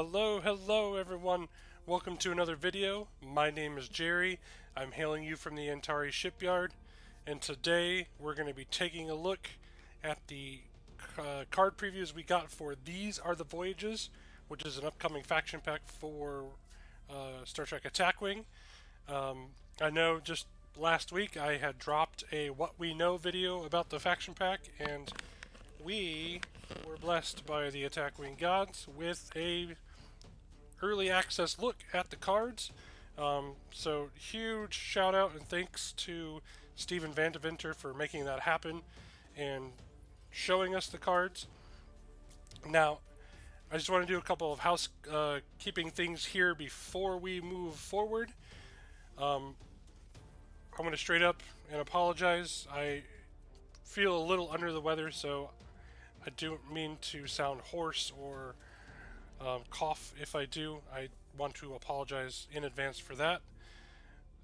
Hello everyone. Welcome to another video. My name is Jerry. I'm hailing you from the Antari shipyard, and today we're going to be taking a look at the card previews we got for These Are The Voyages, which is an upcoming faction pack for Star Trek Attack Wing. I know just last week I had dropped a What We Know video about the faction pack, and we were blessed by the Attack Wing gods with a early access look at the cards. So huge shout out and thanks to Steven Vandeventer for making that happen and showing us the cards. Now, I just want to do a couple of housekeeping things here before we move forward. I'm going to straight up and apologize. I feel a little under the weather, so I don't mean to sound hoarse or cough. If I do, I want to apologize in advance for that.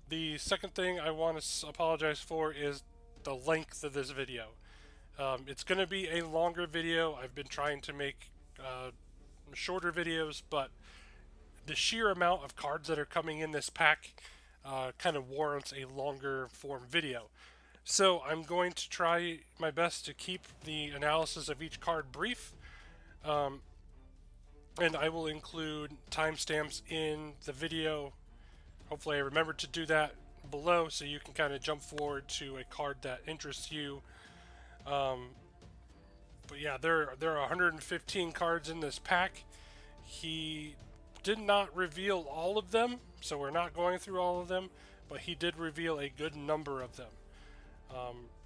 The second thing I want to apologize for is the length of this video. It's going to be a longer video. I've been trying to make shorter videos, but the sheer amount of cards that are coming in this pack kind of warrants a longer form video. So I'm going to try my best to keep the analysis of each card brief, and I will include timestamps in the video. Hopefully I remember to do that below so you can kind of jump forward to a card that interests you. But yeah, there are 115 cards in this pack. He did not reveal all of them, so we're not going through all of them, but he did reveal a good number of them.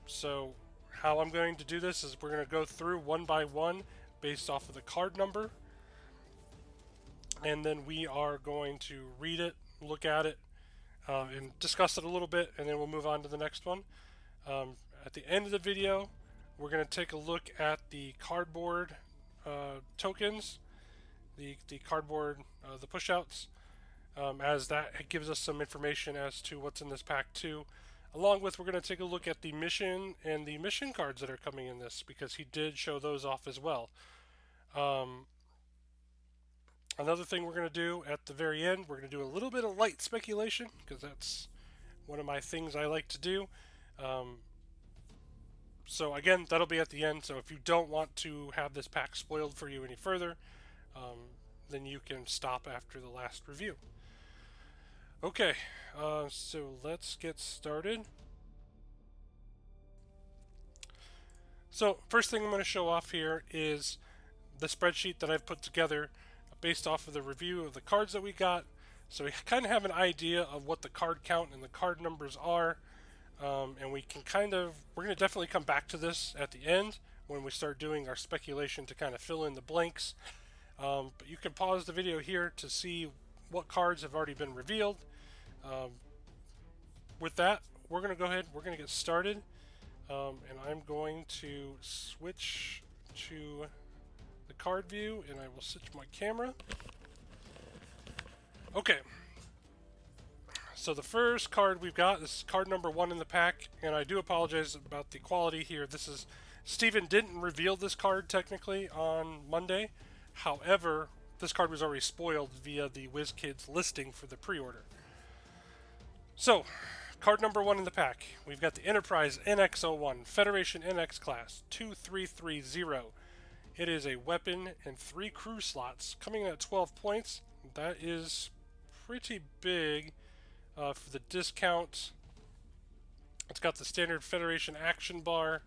So how I'm going to do this is we're going to go through one by one based off of the card number, and then we are going to read it, look at it, and discuss it a little bit, and then we'll move on to the next one. At the end of the video, we're going to take a look at the cardboard tokens, the cardboard, the pushouts, as that gives us some information as to what's in this pack too. Along with, we're going to take a look at the mission and the mission cards that are coming in this, because he did show those off as well. Another thing we're going to do at the very end, we're going to do a little bit of light speculation, because that's one of my things I like to do. So again, that'll be at the end, so if you don't want to have this pack spoiled for you any further, then you can stop after the last review. Okay, so let's get started. So first thing I'm going to show off here is the spreadsheet that I've put together based off of the review of the cards that we got. So we kind of have an idea of what the card count and the card numbers are. And we're going to definitely come back to this at the end when we start doing our speculation to kind of fill in the blanks. But you can pause the video here to see what cards have already been revealed. With that, we're going to go ahead, we're going to get started. And I'm going to switch to the card view, and I will switch my camera. Okay. So the first card we've got is card number 1 in the pack, and I do apologize about the quality here. Steven didn't reveal this card technically on Monday. However, this card was already spoiled via the WizKids listing for the pre-order. So, card number 1 in the pack. We've got the Enterprise NX-01, Federation NX class, 2330. It is a weapon and 3 crew slots, coming in at 12 points. That is pretty big for the discount. It's got the standard Federation action bar.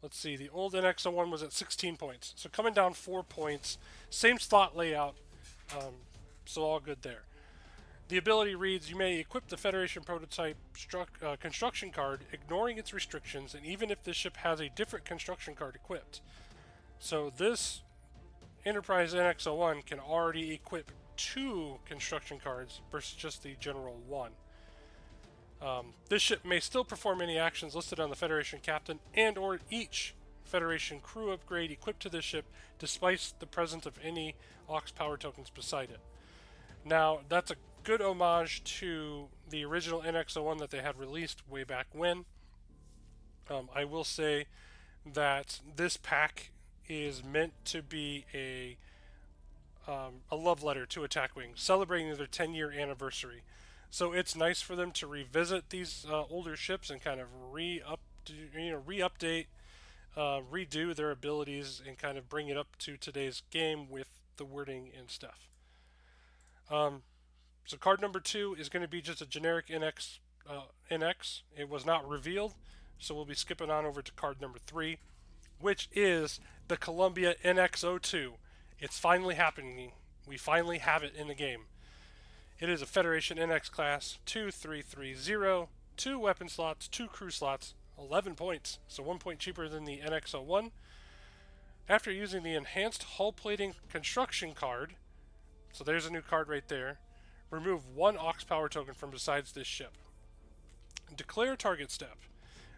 Let's see, the old NX-01 was at 16 points. So coming down 4 points, same slot layout, so all good there. The ability reads, you may equip the Federation prototype construction card, ignoring its restrictions, and even if this ship has a different construction card equipped. So this Enterprise NX-01 can already equip 2 construction cards versus just the general 1. This ship may still perform any actions listed on the Federation captain and or each Federation crew upgrade equipped to this ship, despite the presence of any aux power tokens beside it. Now, that's a good homage to the original NX-01 that they had released way back when. I will say that this pack is meant to be a love letter to Attack Wing, celebrating their 10-year anniversary. So it's nice for them to revisit these older ships and kind of re-update, redo their abilities, and kind of bring it up to today's game with the wording and stuff. So card number 2 is going to be just a generic NX. It was not revealed, so we'll be skipping on over to card number 3, which is the Columbia NX-02. It's finally happening. We finally have it in the game. It is a Federation NX class, 2330, 2 weapon slots, 2 crew slots, 11 points, so 1 point cheaper than the NX-01. After using the Enhanced Hull Plating Construction card, so there's a new card right there, remove 1 Aux Power token from besides this ship. Declare target step.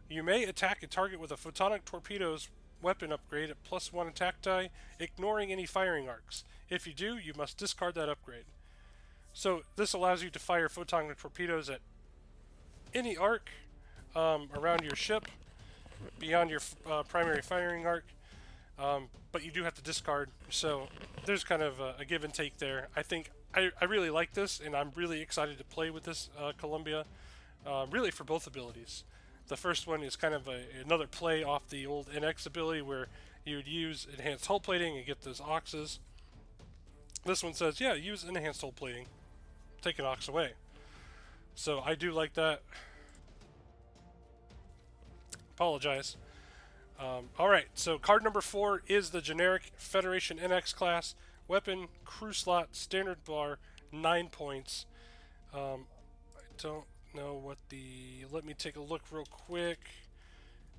You may attack a target with a Photonic Torpedoes weapon upgrade at +1 attack die, ignoring any firing arcs. If you do, you must discard that upgrade. So this allows you to fire Photonic Torpedoes at any arc around your ship, beyond your primary firing arc, but you do have to discard. So there's kind of a give and take there. I think I really like this, and I'm really excited to play with this Columbia, really for both abilities. The first one is kind of another play off the old NX ability where you would use Enhanced Hull Plating and get those Auxes. This one says, yeah, use Enhanced Hull Plating. Take an Aux away. So I do like that. Apologize. Alright, so card number 4 is the generic Federation NX class. Weapon, crew slot, standard bar, 9 points. I don't know what let me take a look real quick.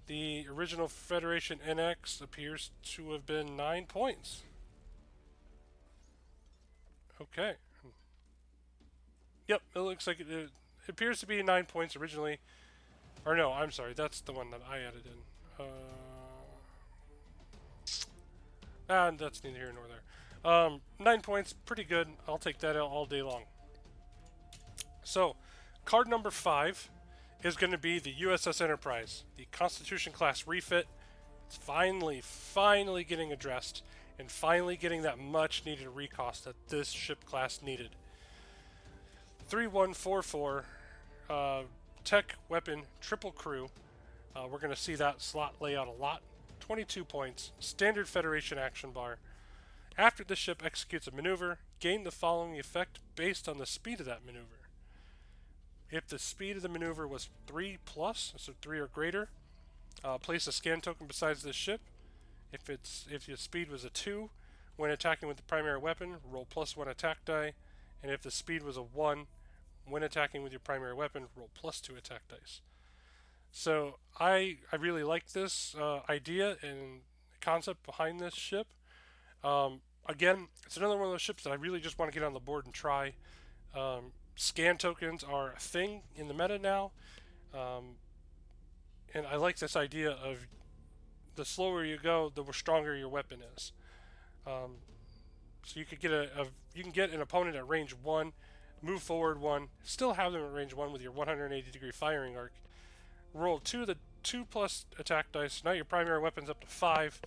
The original Federation NX appears to have been 9 points. Okay. Yep, it looks like it appears to be 9 points originally. Or no, I'm sorry, that's the one that I added in. And that's neither here nor there. 9 points, pretty good. I'll take that out all day long. So, card number 5 is going to be the U.S.S. Enterprise, the Constitution class refit. It's finally getting addressed, and finally getting that much needed recost that this ship class needed. 3144, tech, weapon, triple crew. We're going to see that slot layout a lot. 22 points, standard Federation action bar. After the ship executes a maneuver, gain the following effect based on the speed of that maneuver. If the speed of the maneuver was 3+, so 3 or greater, place a scan token besides this ship. If your speed was a 2, when attacking with the primary weapon, roll +1 attack die. And if the speed was a 1, when attacking with your primary weapon, roll +2 attack dice. So I really like this idea and concept behind this ship. Again, it's another one of those ships that I really just want to get on the board and try. Scan tokens are a thing in the meta now, and I like this idea of the slower you go, the stronger your weapon is. So you could get you can get an opponent at range 1, move forward 1, still have them at range 1 with your 180-degree firing arc. Roll 2 plus attack dice. Now your primary weapon's up to 5,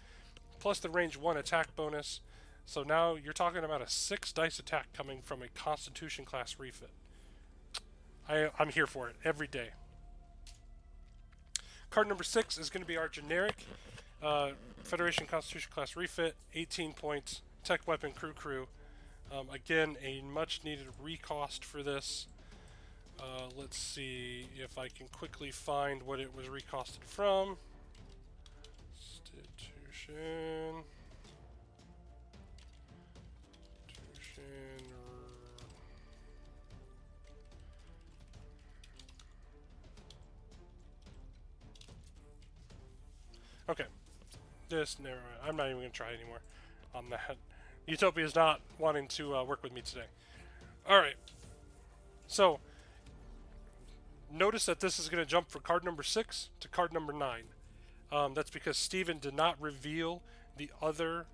plus the range 1 attack bonus. So now you're talking about a 6 dice attack coming from a Constitution class refit. I'm here for it every day. Card number 6 is going to be our generic Federation Constitution class refit. 18 points, tech, weapon, crew. Again, a much needed recost for this. Let's see if I can quickly find what it was recosted from. Institution. Okay. I'm not even going to try anymore on that. Utopia is not wanting to work with me today. Alright. So, notice that this is going to jump from card number 6 to card number 9. That's because Steven did not reveal the other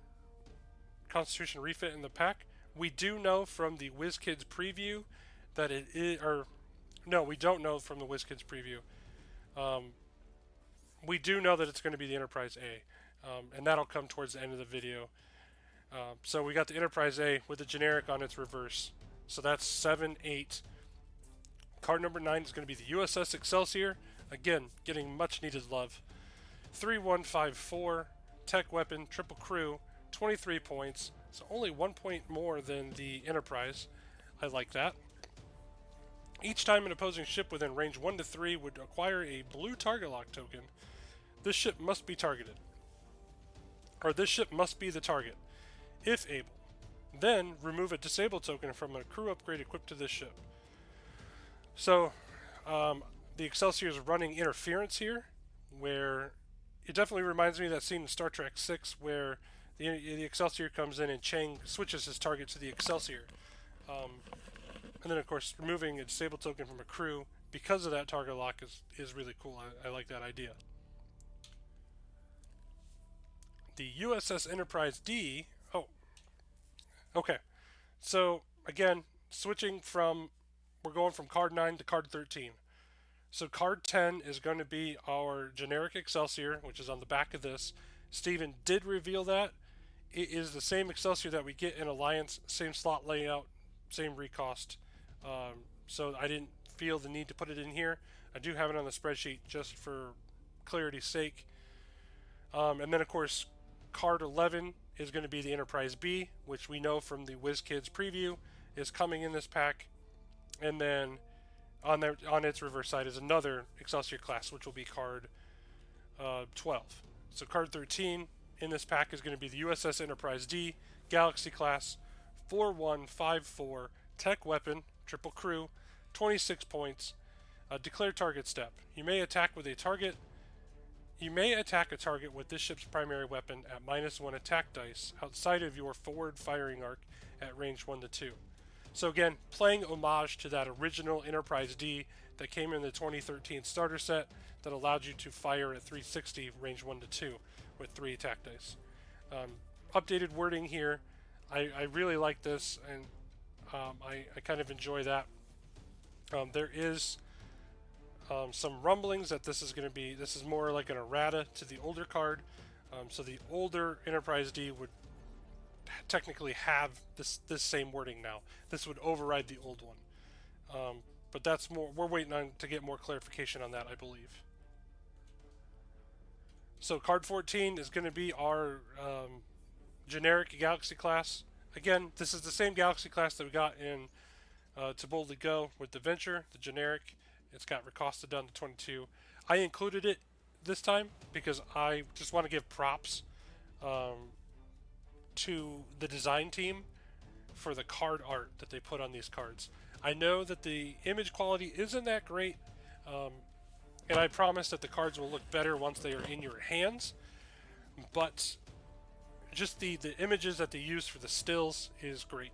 Constitution refit in the pack. We do know from the WizKids preview that it is, or no, we don't know from the WizKids preview. we do know that it's going to be the Enterprise A, and that'll come towards the end of the video. So we got the Enterprise A with the generic on its reverse. So that's 7, 8. Card number 9 is going to be the U.S.S. Excelsior. Again, getting much needed love. 3154, tech weapon, triple crew, 23 points. So only 1 point more than the Enterprise. I like that. Each time an opposing ship within range 1 to 3 would acquire a blue target lock token, this ship must be targeted. Or this ship must be the target, if able. Then remove a disable token from a crew upgrade equipped to this ship. So the Excelsior is running interference here, where it definitely reminds me of that scene in Star Trek 6 where the Excelsior comes in and Chang switches his target to the Excelsior. And then, of course, removing a disable token from a crew because of that target lock is really cool. I like that idea. The U.S.S. Enterprise D. Oh, okay. So, again, switching from, we're going from card 9 to card 13. So card 10 is going to be our generic Excelsior, which is on the back of this. Steven did reveal that. It is the same Excelsior that we get in Alliance, same slot layout, same recost. So I didn't feel the need to put it in here. I do have it on the spreadsheet just for clarity's sake. And then, of course, card 11 is going to be the Enterprise B, which we know from the WizKids preview is coming in this pack. And then on its reverse side is another Excelsior class, which will be card 12. So card 13 in this pack is going to be the U.S.S. Enterprise D, Galaxy class, 4154, tech weapon, triple crew, 26 points, declare target step. You may attack a target with this ship's primary weapon at -1 attack dice outside of your forward firing arc at range 1 to 2. So again, playing homage to that original Enterprise D that came in the 2013 starter set that allowed you to fire at 360 range 1 to 2 with 3 attack dice. Updated wording here. I really like this, and I kind of enjoy that. There is some rumblings that this is more like an errata to the older card. So the older Enterprise D would technically have this same wording now. This would override the old one. But that's more. We're waiting on to get more clarification on that, I believe. So card 14 is going to be our generic Galaxy class. Again, this is the same Galaxy class that we got in To Boldly Go with the Venture, the generic. It's got recosted down to 22. I included it this time because I just want to give props to the design team for the card art that they put on these cards. I know that the image quality isn't that great, and I promise that the cards will look better once they are in your hands, but just the images that they use for the stills is great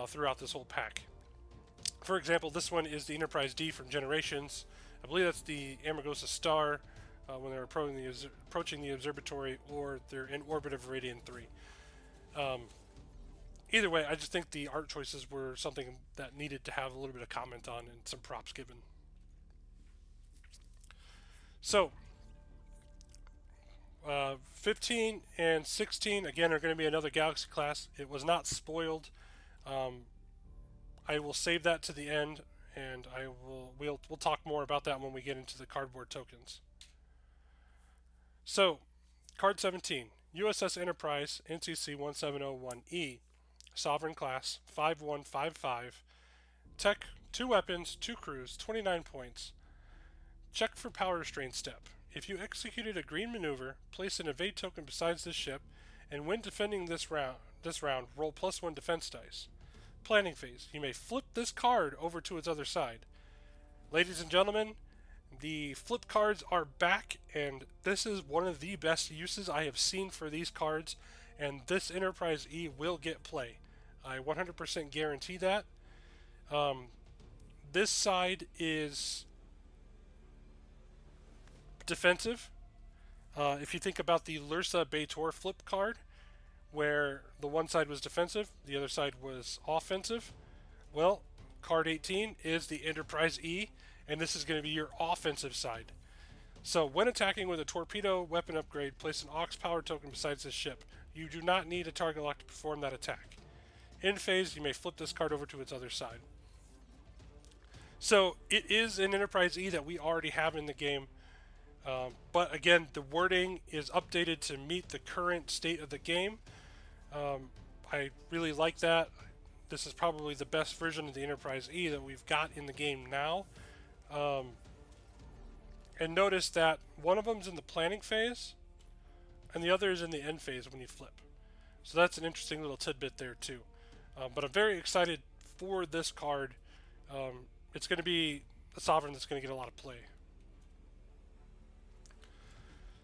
throughout this whole pack. For example, this one is the Enterprise D from Generations. I believe that's the Amargosa star when they're approaching the observatory, or they're in orbit of Viridian 3. Either way, I just think the art choices were something that needed to have a little bit of comment on and some props given. So, 15 and 16, again, are going to be another Galaxy class. It was not spoiled. I will save that to the end, and we'll talk more about that when we get into the cardboard tokens. So, card 17, U.S.S. Enterprise NCC 1701E, Sovereign class, 5155, tech, 2 weapons, 2 crews, 29 points. Check for power restraint step. If you executed a green maneuver, place an evade token besides this ship, and when defending this round, roll +1 defense dice. Planning phase. You may flip this card over to its other side. Ladies and gentlemen, the flip cards are back, and this is one of the best uses I have seen for these cards, and this Enterprise E will get play. I 100% guarantee that. This side is defensive. If you think about the Lursa B'Etor flip card, where the one side was defensive, the other side was offensive, well, card 18 is the Enterprise E, and this is going to be your offensive side. So, when attacking with a torpedo weapon upgrade, place an aux power token besides this ship. You do not need a target lock to perform that attack. In phase, you may flip this card over to its other side. So, it is an Enterprise E that we already have in the game. But again, the wording is updated to meet the current state of the game. I really like that. This is probably the best version of the Enterprise E that we've got in the game now. And notice that one of them's in the planning phase, and the other is in the end phase when you flip. So that's an interesting little tidbit there too. But I'm very excited for this card. It's going to be a Sovereign that's going to get a lot of play.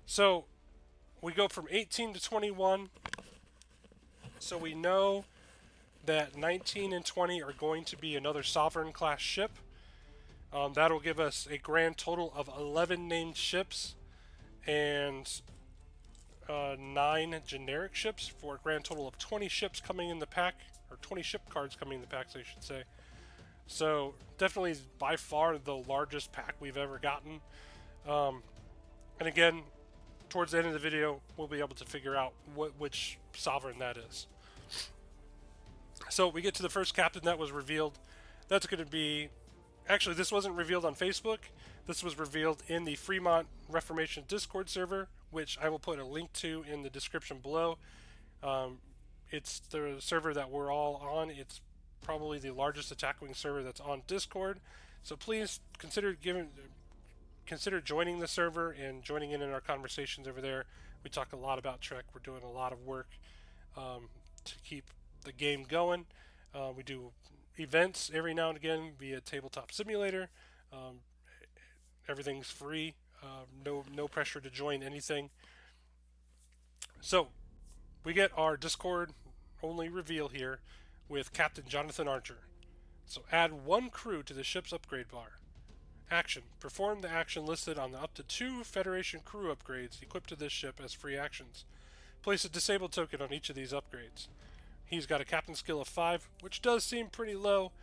So we go from 18 to 21. So we know that 19 and 20 are going to be another Sovereign class ship. That'll give us a grand total of 11 named ships and 9 generic ships for a grand total of 20 ships coming in the pack, or 20 ship cards coming in the packs, I should say. So definitely by far the largest pack we've ever gotten. And again, towards the end of the video, we'll be able to figure out which Sovereign that is. So we get to the first captain that was revealed. That's going to be... Actually, this wasn't revealed on Facebook. This was revealed in the Fremont Reformation Discord server, which I will put a link to in the description below. It's the server that we're all on. It's probably the largest attack wing server that's on Discord. So please consider joining the server and joining in our conversations over there. We talk a lot about Trek. We're doing a lot of work to keep the game going. We do events every now and again via Tabletop Simulator. Everything's free. No pressure to join anything. So we get our Discord only reveal here with Captain Jonathan Archer. So add 1 crew to the ship's upgrade bar. Action. Perform the action listed on the up to 2 Federation crew upgrades equipped to this ship as free actions. Place a disabled token on each of these upgrades. He's got a captain skill of 5, which does seem pretty low.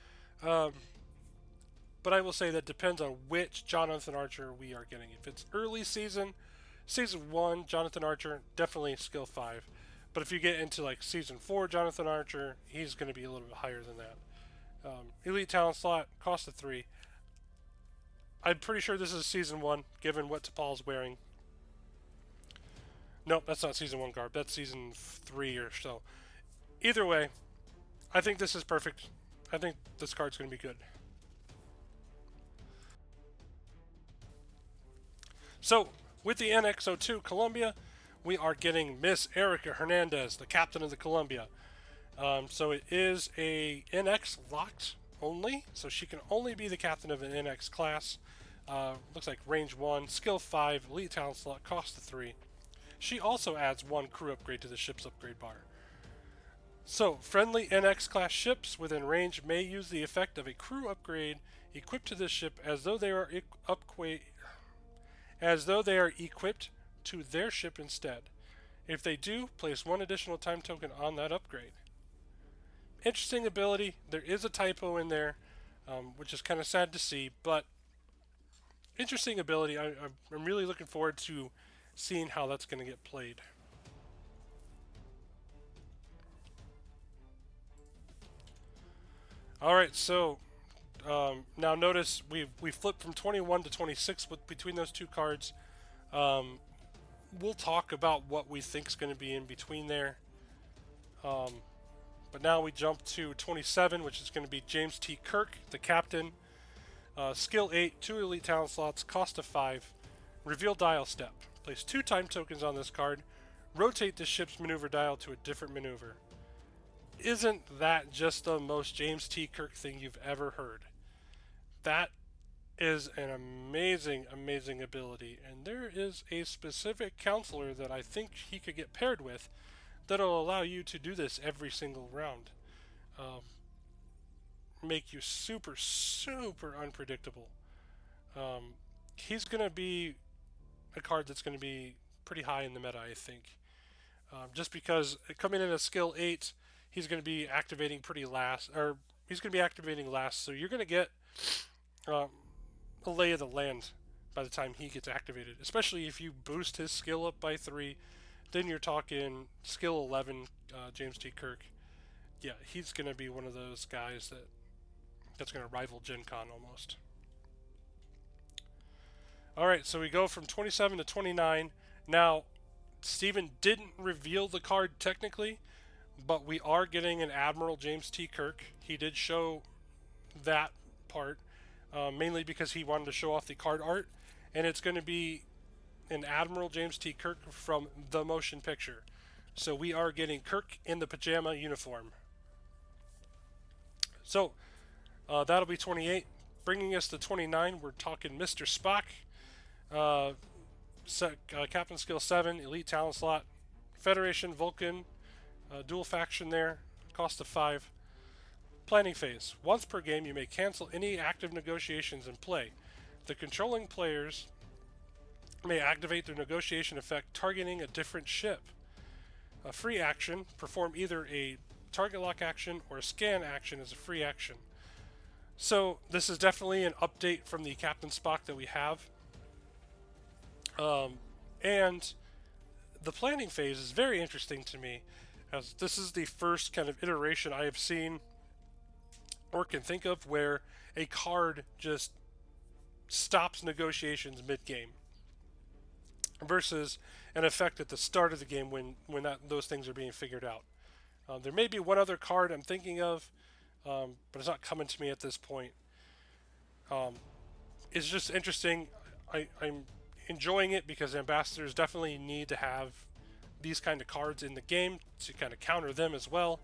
But I will say that depends on which Jonathan Archer we are getting. If it's early season 1, Jonathan Archer, definitely skill 5. But if you get into like season 4 Jonathan Archer, he's going to be a little bit higher than that. Elite talent slot, cost of 3. I'm pretty sure this is season 1, given what T'Pol's wearing. Nope, that's not season 1 garb. That's season 3 or so. Either way, I think this is perfect. I think this card's going to be good. So, with the NX-02 Columbia, we are getting Miss Erika Hernandez, the captain of the Columbia. So it is a NX locked only, so she can only be the captain of an NX class. Looks like range 1, skill 5, elite talent slot, cost of 3. She also adds 1 crew upgrade to the ship's upgrade bar. So, friendly NX class ships within range may use the effect of a crew upgrade equipped to this ship as though they are equipped to their ship instead. If they do, place 1 additional time token on that upgrade. Interesting ability. There is a typo in there, which is kind of sad to see, but interesting ability. I'm really looking forward to seeing how that's going to get played. Alright, so now notice we flipped from 21 to 26 between those 2 cards. We'll talk about what we think is going to be in between there. But now we jump to 27, which is going to be James T. Kirk, the captain. Skill 8, 2 elite talent slots, cost of 5. Reveal dial step. Place 2 time tokens on this card. Rotate the ship's maneuver dial to a different maneuver. Isn't that just the most James T. Kirk thing you've ever heard? That is an amazing, amazing ability, and there is a specific counselor that I think he could get paired with that'll allow you to do this every single round. Make you super, super unpredictable. He's going to be a card that's going to be pretty high in the meta, I think. Just because coming in at skill 8, he's going to be activating he's going to be activating last, so you're going to get a lay of the land by the time he gets activated. Especially if you boost his skill up by 3, then you're talking skill 11, James T. Kirk. Yeah, he's going to be one of those guys that's going to rival Gen Con almost. Alright, so we go from 27 to 29. Now, Steven didn't reveal the card technically, but we are getting an Admiral James T. Kirk. He did show that part, mainly because he wanted to show off the card art, and it's going to be an Admiral James T. Kirk from the motion picture. So we are getting Kirk in the pajama uniform. So that'll be 28. Bringing us to 29, we're talking Mr. Spock. Captain Skill 7, Elite Talent Slot, Federation, Vulcan, dual faction there, cost of 5. Planning phase. Once per game, you may cancel any active negotiations in play. The controlling players may activate their negotiation effect targeting a different ship. A free action. Perform either a target lock action or a scan action as a free action. So this is definitely an update from the Captain Spock that we have. And the planning phase is very interesting to me, as this is the first kind of iteration I have seen or can think of where a card just stops negotiations mid-game versus an effect at the start of the game when those things are being figured out. There may be one other card I'm thinking of, but it's not coming to me at this point. It's just interesting. I'm enjoying it because ambassadors definitely need to have these kind of cards in the game to kind of counter them as well.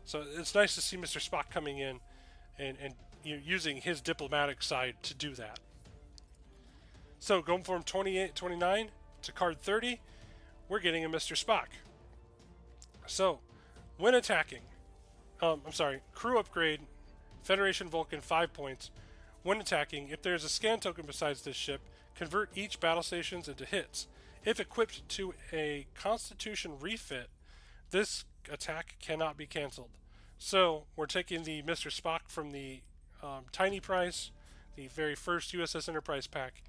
So it's nice to see Mr. Spock coming in and using his diplomatic side to do that. So going from 29 to card 30, we're getting a Mr. Spock. So when attacking, crew upgrade, Federation Vulcan 5 points. When attacking, if there is a scan token besides this ship, convert each battle stations into hits. If equipped to a Constitution refit, this attack cannot be cancelled. So we're taking the Mr. Spock from the tiny price, the very first U.S.S. Enterprise pack,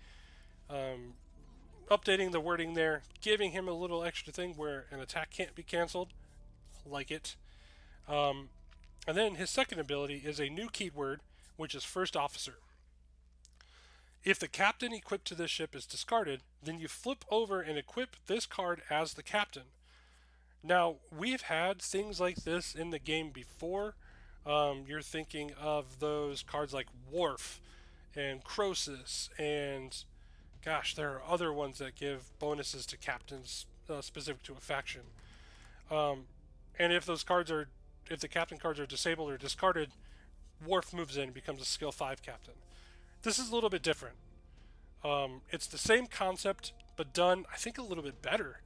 updating the wording there, giving him a little extra thing where an attack can't be cancelled. Like it. And then his second ability is a new keyword, which is First Officer. If the captain equipped to this ship is discarded, then you flip over and equip this card as the captain. Now, we've had things like this in the game before. You're thinking of those cards like Worf and Croesus, and gosh, there are other ones that give bonuses to captains specific to a faction. And if the captain cards are disabled or discarded, Worf moves in and becomes a skill 5 captain. This is a little bit different. It's the same concept, but done, I think, a little bit better,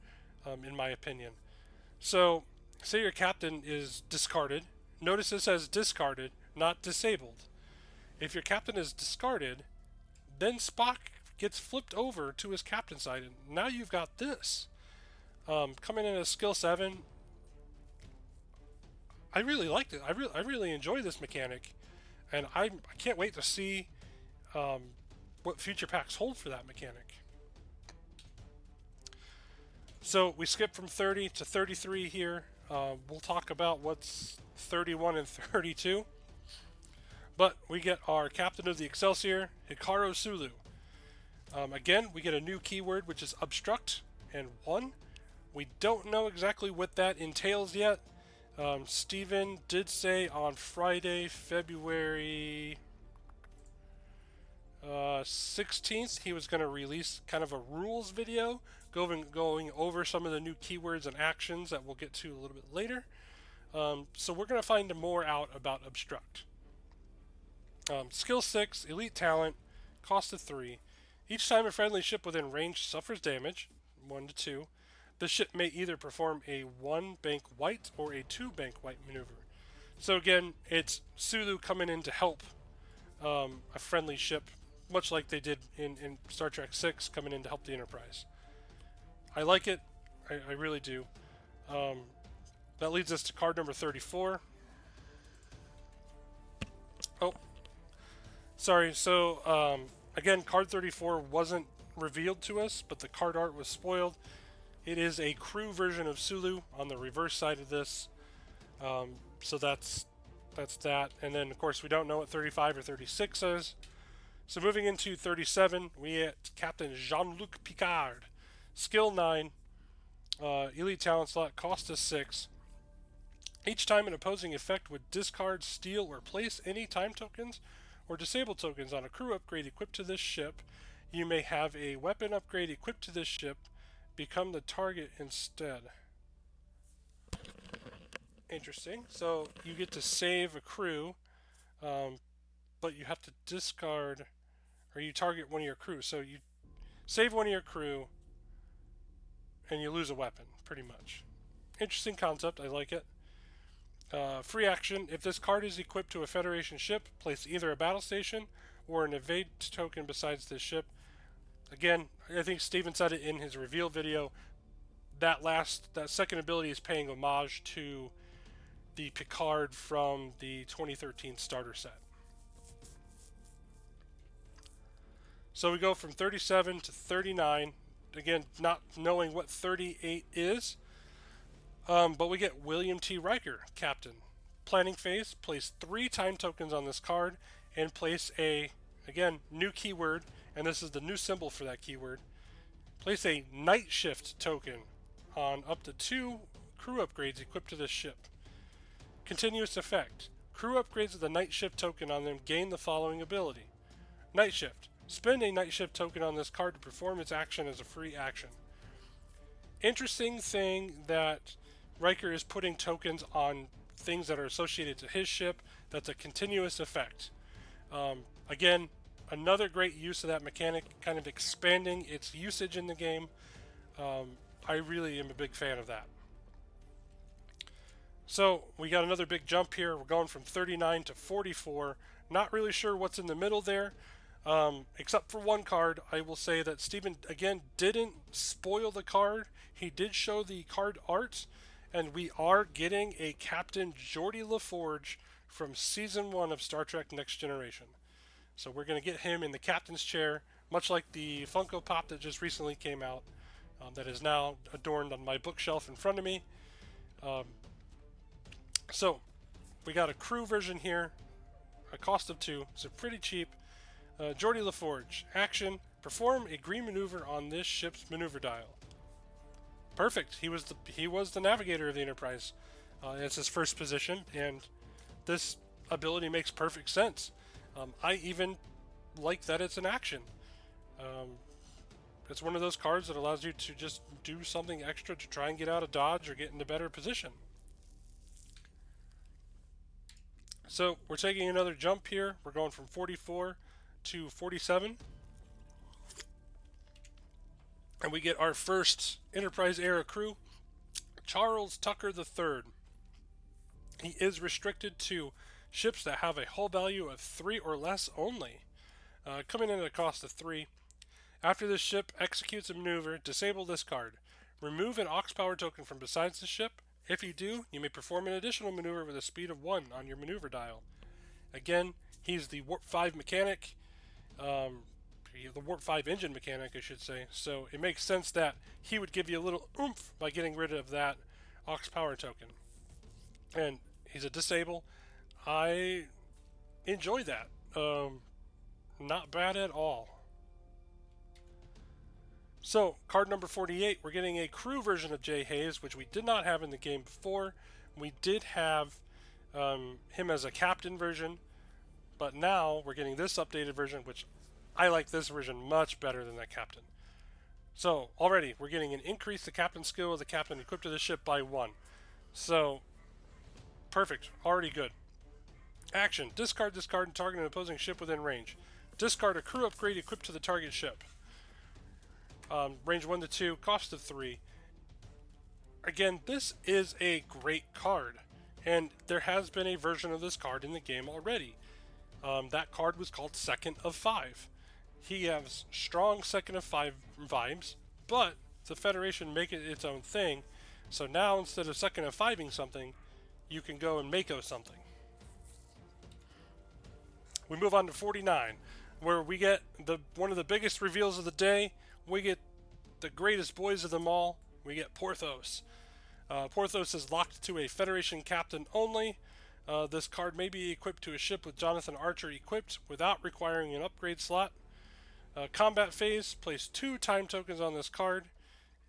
in my opinion. So, say your captain is discarded. Notice it says discarded, not disabled. If your captain is discarded, then Spock gets flipped over to his captain side, and now you've got this. Coming in as skill 7, I really liked it. I really enjoy this mechanic, and I can't wait to see what future packs hold for that mechanic. So we skip from 30 to 33 here. We'll talk about what's 31 and 32. But we get our captain of the Excelsior, Hikaru Sulu. Again, we get a new keyword, which is obstruct and 1. We don't know exactly what that entails yet. Steven did say on Friday, February 16th, he was going to release kind of a rules video going over some of the new keywords and actions that we'll get to a little bit later. So we're going to find more out about obstruct. Skill 6, elite talent, cost of 3. Each time a friendly ship within range suffers damage, 1 to 2, the ship may either perform a 1 bank white or a 2 bank white maneuver. So again, it's Sulu coming in to help a friendly ship, much like they did in Star Trek 6, coming in to help the Enterprise. I like it. I really do. That leads us to card number 34. Oh, sorry. So, again, card 34 wasn't revealed to us, but the card art was spoiled. It is a crew version of Sulu on the reverse side of this. So that's that. And then, of course, we don't know what 35 or 36 is. So moving into 37, we get Captain Jean-Luc Picard. Skill 9. Elite talent slot, cost us 6. Each time an opposing effect would discard, steal, or place any time tokens or disable tokens on a crew upgrade equipped to this ship, you may have a weapon upgrade equipped to this ship become the target instead. Interesting. So you get to save a crew, but you have to discard, or you target one of your crew. So you save one of your crew, and you lose a weapon, pretty much. Interesting concept. I like it. Free action. If this card is equipped to a Federation ship, place either a battle station or an evade token besides this ship. Again, I think Steven said it in his reveal video. That second ability is paying homage to the Picard from the 2013 starter set. So we go from 37 to 39. Again, not knowing what 38 is. But we get William T. Riker, Captain. Planning phase, place 3 time tokens on this card and place a, again, new keyword, and this is the new symbol for that keyword. Place a night shift token on up to 2 crew upgrades equipped to this ship. Continuous effect. Crew upgrades with the night shift token on them gain the following ability. Night shift. Spend a night shift token on this card to perform its action as a free action. Interesting thing that Riker is putting tokens on things that are associated to his ship. That's a continuous effect. Again, another great use of that mechanic, kind of expanding its usage in the game. I really am a big fan of that. So we got another big jump here. We're going from 39 to 44. Not really sure what's in the middle there. Except for one card, I will say that Steven, again, didn't spoil the card. He did show the card art. And we are getting a Captain Geordi LaForge from Season 1 of Star Trek Next Generation. So we're going to get him in the captain's chair, much like the Funko Pop that just recently came out, that is now adorned on my bookshelf in front of me. So we got a crew version here, a cost of 2, so pretty cheap. Geordi LaForge, action, perform a green maneuver on this ship's maneuver dial. Perfect. He was the navigator of the Enterprise. It's his first position, and this ability makes perfect sense. I even like that it's an action. It's one of those cards that allows you to just do something extra to try and get out of dodge or get into better position. So we're taking another jump here. We're going from 44 to 47. And we get our first Enterprise era crew, Charles Tucker III. He is restricted to ships that have a hull value of 3 or less only, coming in at a cost of 3. After this ship executes a maneuver, disable this card. Remove an aux power token from beside the ship. If you do, you may perform an additional maneuver with a speed of 1 on your maneuver dial. Again, he's the Warp 5 mechanic. The Warp 5 engine mechanic, I should say. So it makes sense that he would give you a little oomph by getting rid of that aux power token. And he's a disable. I enjoy that. Not bad at all. So, card number 48, we're getting a crew version of Jay Hayes, which we did not have in the game before. We did have him as a captain version, but now we're getting this updated version, which I like this version much better than that captain. So, already, we're getting an increase to captain skill of the captain equipped to the ship by 1. So, perfect. Already good. Action. Discard this card and target an opposing ship within range. Discard a crew upgrade equipped to the target ship. Range 1 to 2, cost of 3. Again, this is a great card. And there has been a version of this card in the game already. That card was called Second of 5. He has strong Second of 5 vibes, but the Federation make it its own thing. So now, instead of Second of 5ing something, you can go and Mako something. We move on to 49, where we get one of the biggest reveals of the day. we get the greatest boys of them all. We get Porthos. Porthos is locked to a Federation captain only. This card may be equipped to a ship with Jonathan Archer equipped without requiring an upgrade slot. Combat phase, place 2 time tokens on this card.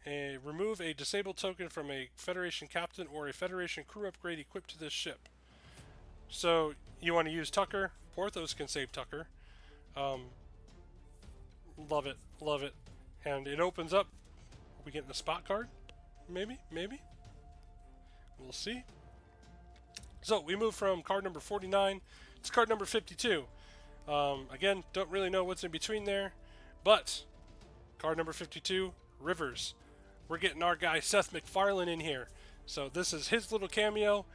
Remove a disabled token from a Federation captain or a Federation crew upgrade equipped to this ship. So you want to use Tucker. Porthos can save Tucker. Love it, love it. And it opens up. Are we getting a spot card? Maybe. We'll see. So we move from card number 49 to card number 52. Again, don't really know what's in between there, but card number 52, Rivers. We're getting our guy Seth MacFarlane in here. So this is his little cameo.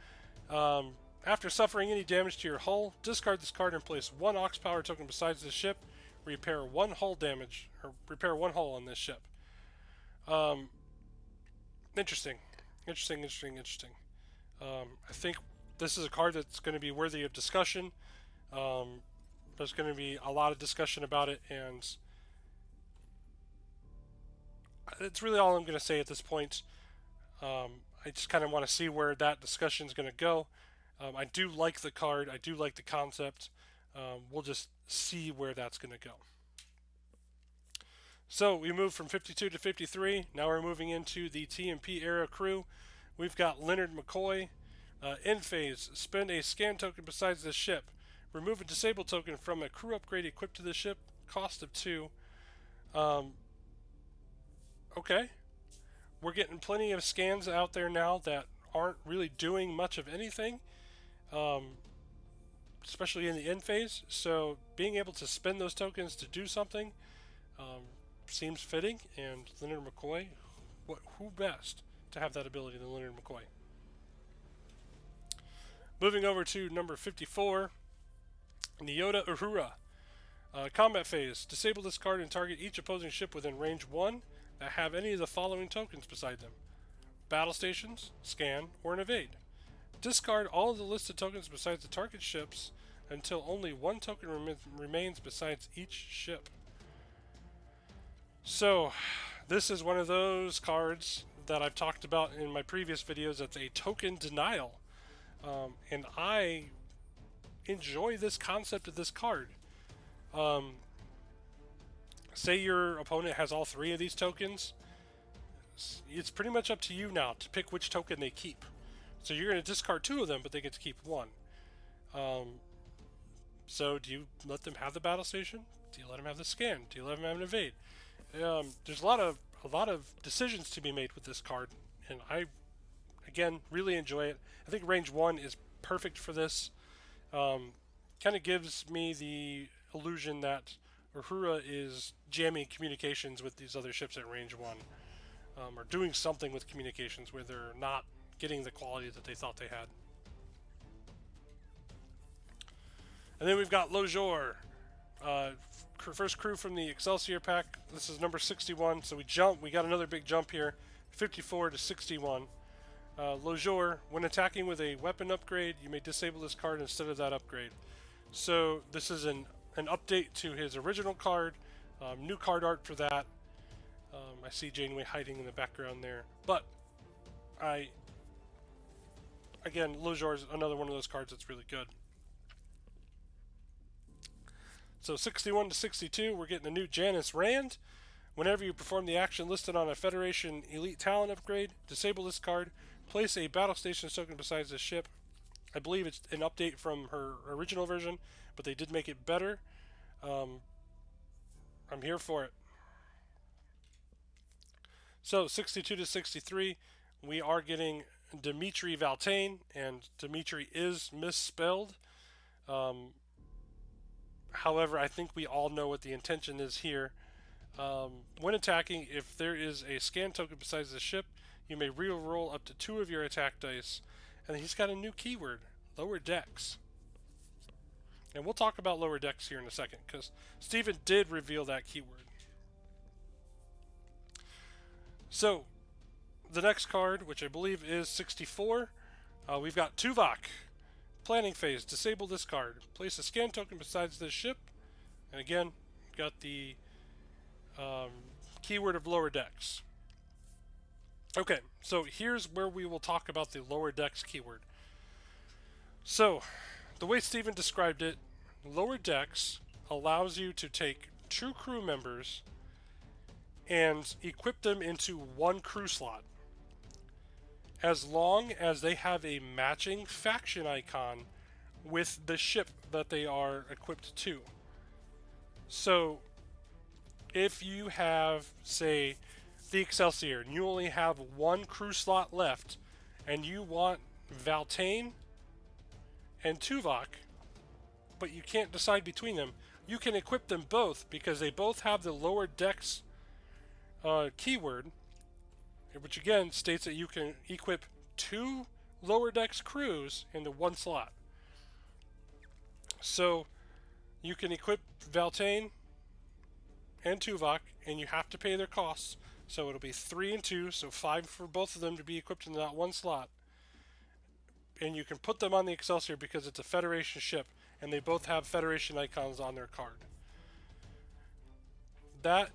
After suffering any damage to your hull, discard this card and place 1 Ox Power token besides the ship. Repair 1 hull damage, or repair 1 hull on this ship. Interesting. I think this is a card that's going to be worthy of discussion. There's going to be a lot of discussion about it, and it's really all I'm going to say at this point. I just kind of want to see where that discussion is going to go. I do like the card. I do like the concept. We'll just see where that's going to go. So we move from 52 to 53. Now we're moving into the TMP era crew. We've got Leonard McCoy. In phase, spend a scan token besides the ship. Remove a disabled token from a crew upgrade equipped to the ship. Cost of 2. Okay. We're getting plenty of scans out there now that aren't really doing much of anything. Especially in the end phase. So being able to spend those tokens to do something seems fitting. And Leonard McCoy, who best to have that ability than Leonard McCoy? Moving over to number 54, Nyota Uhura. Combat phase. Disable this card and target each opposing ship within range 1 that have any of the following tokens beside them. Battle stations, scan, or an evade. Discard all of the listed tokens besides the target ships until only 1 token remains besides each ship. So, this is one of those cards that I've talked about in my previous videos that's a token denial. And I enjoy this concept of this card. Say your opponent has all 3 of these tokens. It's pretty much up to you now to pick which token they keep. So you're going to discard 2 of them, but they get to keep 1. So do you let them have the battle station? Do you let them have the scan? Do you let them have an evade? There's a lot of decisions to be made with this card, and I, again, really enjoy it. I think range 1 is perfect for this. Kind of gives me the illusion that Uhura is jamming communications with these other ships at range 1, or doing something with communications where they're not getting the quality that they thought they had. And then we've got Lojur, first crew from the Excelsior pack. This is number 61, so we got another big jump here, 54 to 61. Lojur, when attacking with a weapon upgrade, you may disable this card instead of that upgrade. So this is an update to his original card, new card art for that. I see Janeway hiding in the background there, but again, Lojur is another one of those cards that's really good. So 61 to 62, we're getting a new Janice Rand. Whenever you perform the action listed on a Federation Elite Talent upgrade, disable this card, place a battle station token besides the ship. I believe it's an update from her original version, but they did make it better. I'm here for it. So 62 to 63, we are getting Dmitri Valtane, and Dmitri is misspelled. However, I think we all know what the intention is here. When attacking, if there is a scan token besides the ship, you may re-roll up to 2 of your attack dice. And he's got a new keyword, Lower Decks. And we'll talk about Lower Decks here in a second, because Steven did reveal that keyword. So, the next card, which I believe is 64, we've got Tuvok. Planning phase, disable this card. Place a scan token besides this ship. And again, got the keyword of lower decks. Okay, so here's where we will talk about the lower decks keyword. So, the way Steven described it, lower decks allows you to take 2 crew members and equip them into 1 crew slot, as long as they have a matching faction icon with the ship that they are equipped to. So, if you have, say, the Excelsior, and you only have 1 crew slot left, and you want Valtane and Tuvok, but you can't decide between them, you can equip them both because they both have the lower decks keyword, which again states that you can equip 2 lower decks crews into 1 slot. So you can equip Valtane and Tuvok, and you have to pay their costs. So it'll be 3 and 2, so 5 for both of them to be equipped in that 1 slot. And you can put them on the Excelsior because it's a Federation ship, and they both have Federation icons on their card. That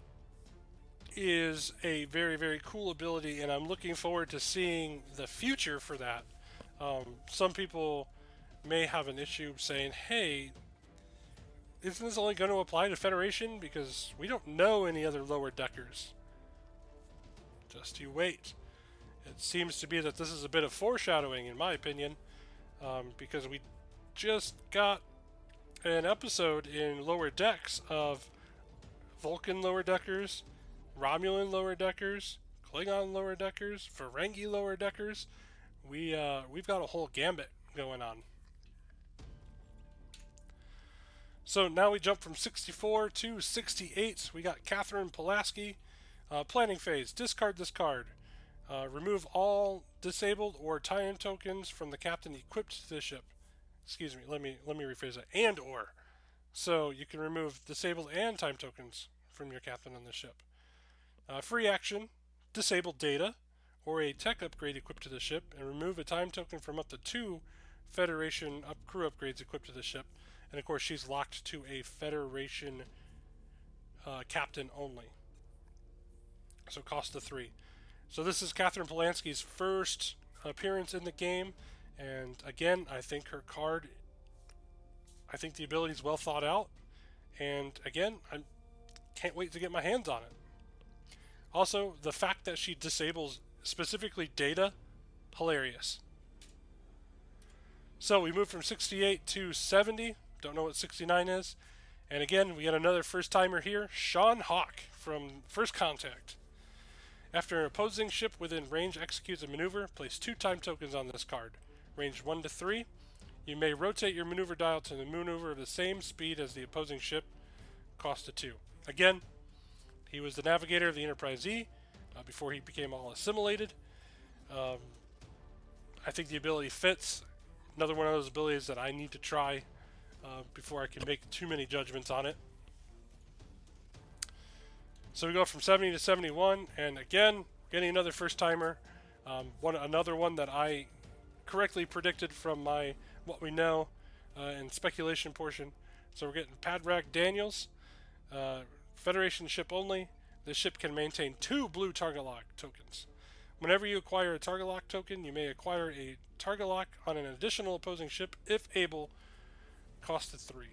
is a very, very cool ability, and I'm looking forward to seeing the future for that. Some people may have an issue saying, hey, isn't this only going to apply to Federation? Because we don't know any other lower deckers. Just you wait. It seems to be that this is a bit of foreshadowing, in my opinion, because we just got an episode in Lower Decks of Vulcan lower deckers, Romulan lower deckers, Klingon lower deckers, Ferengi lower deckers. We've got a whole gambit going on. So now we jump from 64 to 68. We got Katherine Pulaski. Planning phase. Discard this card. Remove all disabled or tie-in tokens from the captain equipped to the ship. Excuse me. Let me rephrase that. And or. So you can remove disabled and time tokens from your captain on the ship. Free action. Disable data or a tech upgrade equipped to the ship, and remove a time token from up to 2 Federation crew upgrades equipped to the ship. And of course, she's locked to a Federation captain only. So cost of 3. So this is Katherine Pulaski's first appearance in the game, and again, I think her card, I think the ability is well thought out, and again, I can't wait to get my hands on it. Also, the fact that she disables specifically data, hilarious. So we move from 68 to 70. Don't know what 69 is. And again, we got another first timer here, Sean Hawk from First Contact. After an opposing ship within range executes a maneuver, place 2 time tokens on this card. Range 1 to 3. You may rotate your maneuver dial to the maneuver of the same speed as the opposing ship. Cost of 2. Again, he was the navigator of the Enterprise E before he became all assimilated. I think the ability fits. Another one of those abilities that I need to try before I can make too many judgments on it. So we go from 70 to 71, and again, getting another first timer. Another one that I correctly predicted from my what we know and speculation portion. So we're getting Padraig Daniels, Federation ship only. This ship can maintain 2 blue target lock tokens. Whenever you acquire a target lock token, you may acquire a target lock on an additional opposing ship if able. Cost of 3.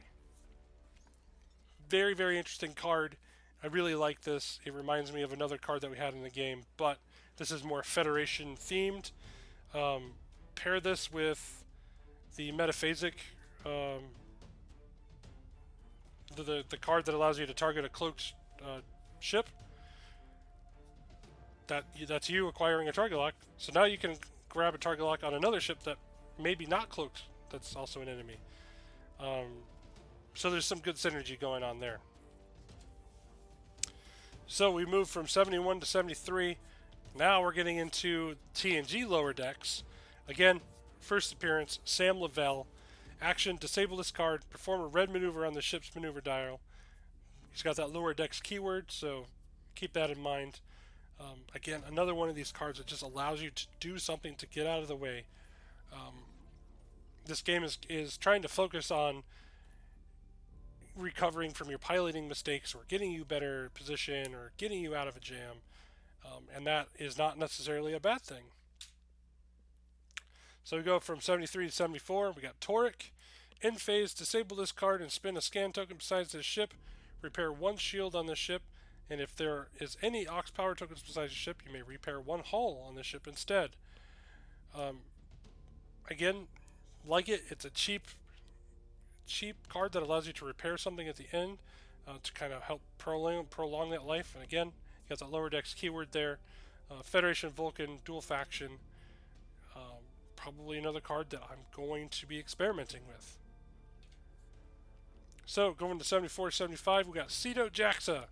Very, very interesting card. I really like this. It reminds me of another card that we had in the game, but this is more Federation themed. Pair this with the Metaphasic, the card that allows you to target a cloaked ship. That's you acquiring a target lock. So now you can grab a target lock on another ship that maybe not cloaked, that's also an enemy. So there's some good synergy going on there. So we move from 71 to 73. Now we're getting into TNG lower decks. Again, first appearance, Sam Lavelle. Action, disable this card, perform a red maneuver on the ship's maneuver dial. He's got that lower decks keyword, so keep that in mind. Again, another one of these cards that just allows you to do something to get out of the way. This game is trying to focus on recovering from your piloting mistakes or getting you better position or getting you out of a jam. And that is not necessarily a bad thing. So we go from 73 to 74. We got Taurik. In phase, disable this card and spin a scan token besides this ship. Repair one shield on this ship. And if there is any Aux power tokens besides the ship, you may repair one hull on the ship instead. Again, like it, it's a cheap card that allows you to repair something at the end to kind of help prolong that life. And again, you got that lower decks keyword there. Federation Vulcan, dual faction. Probably another card that I'm going to be experimenting with. So going to 74, 75, we got Sito Jaxa.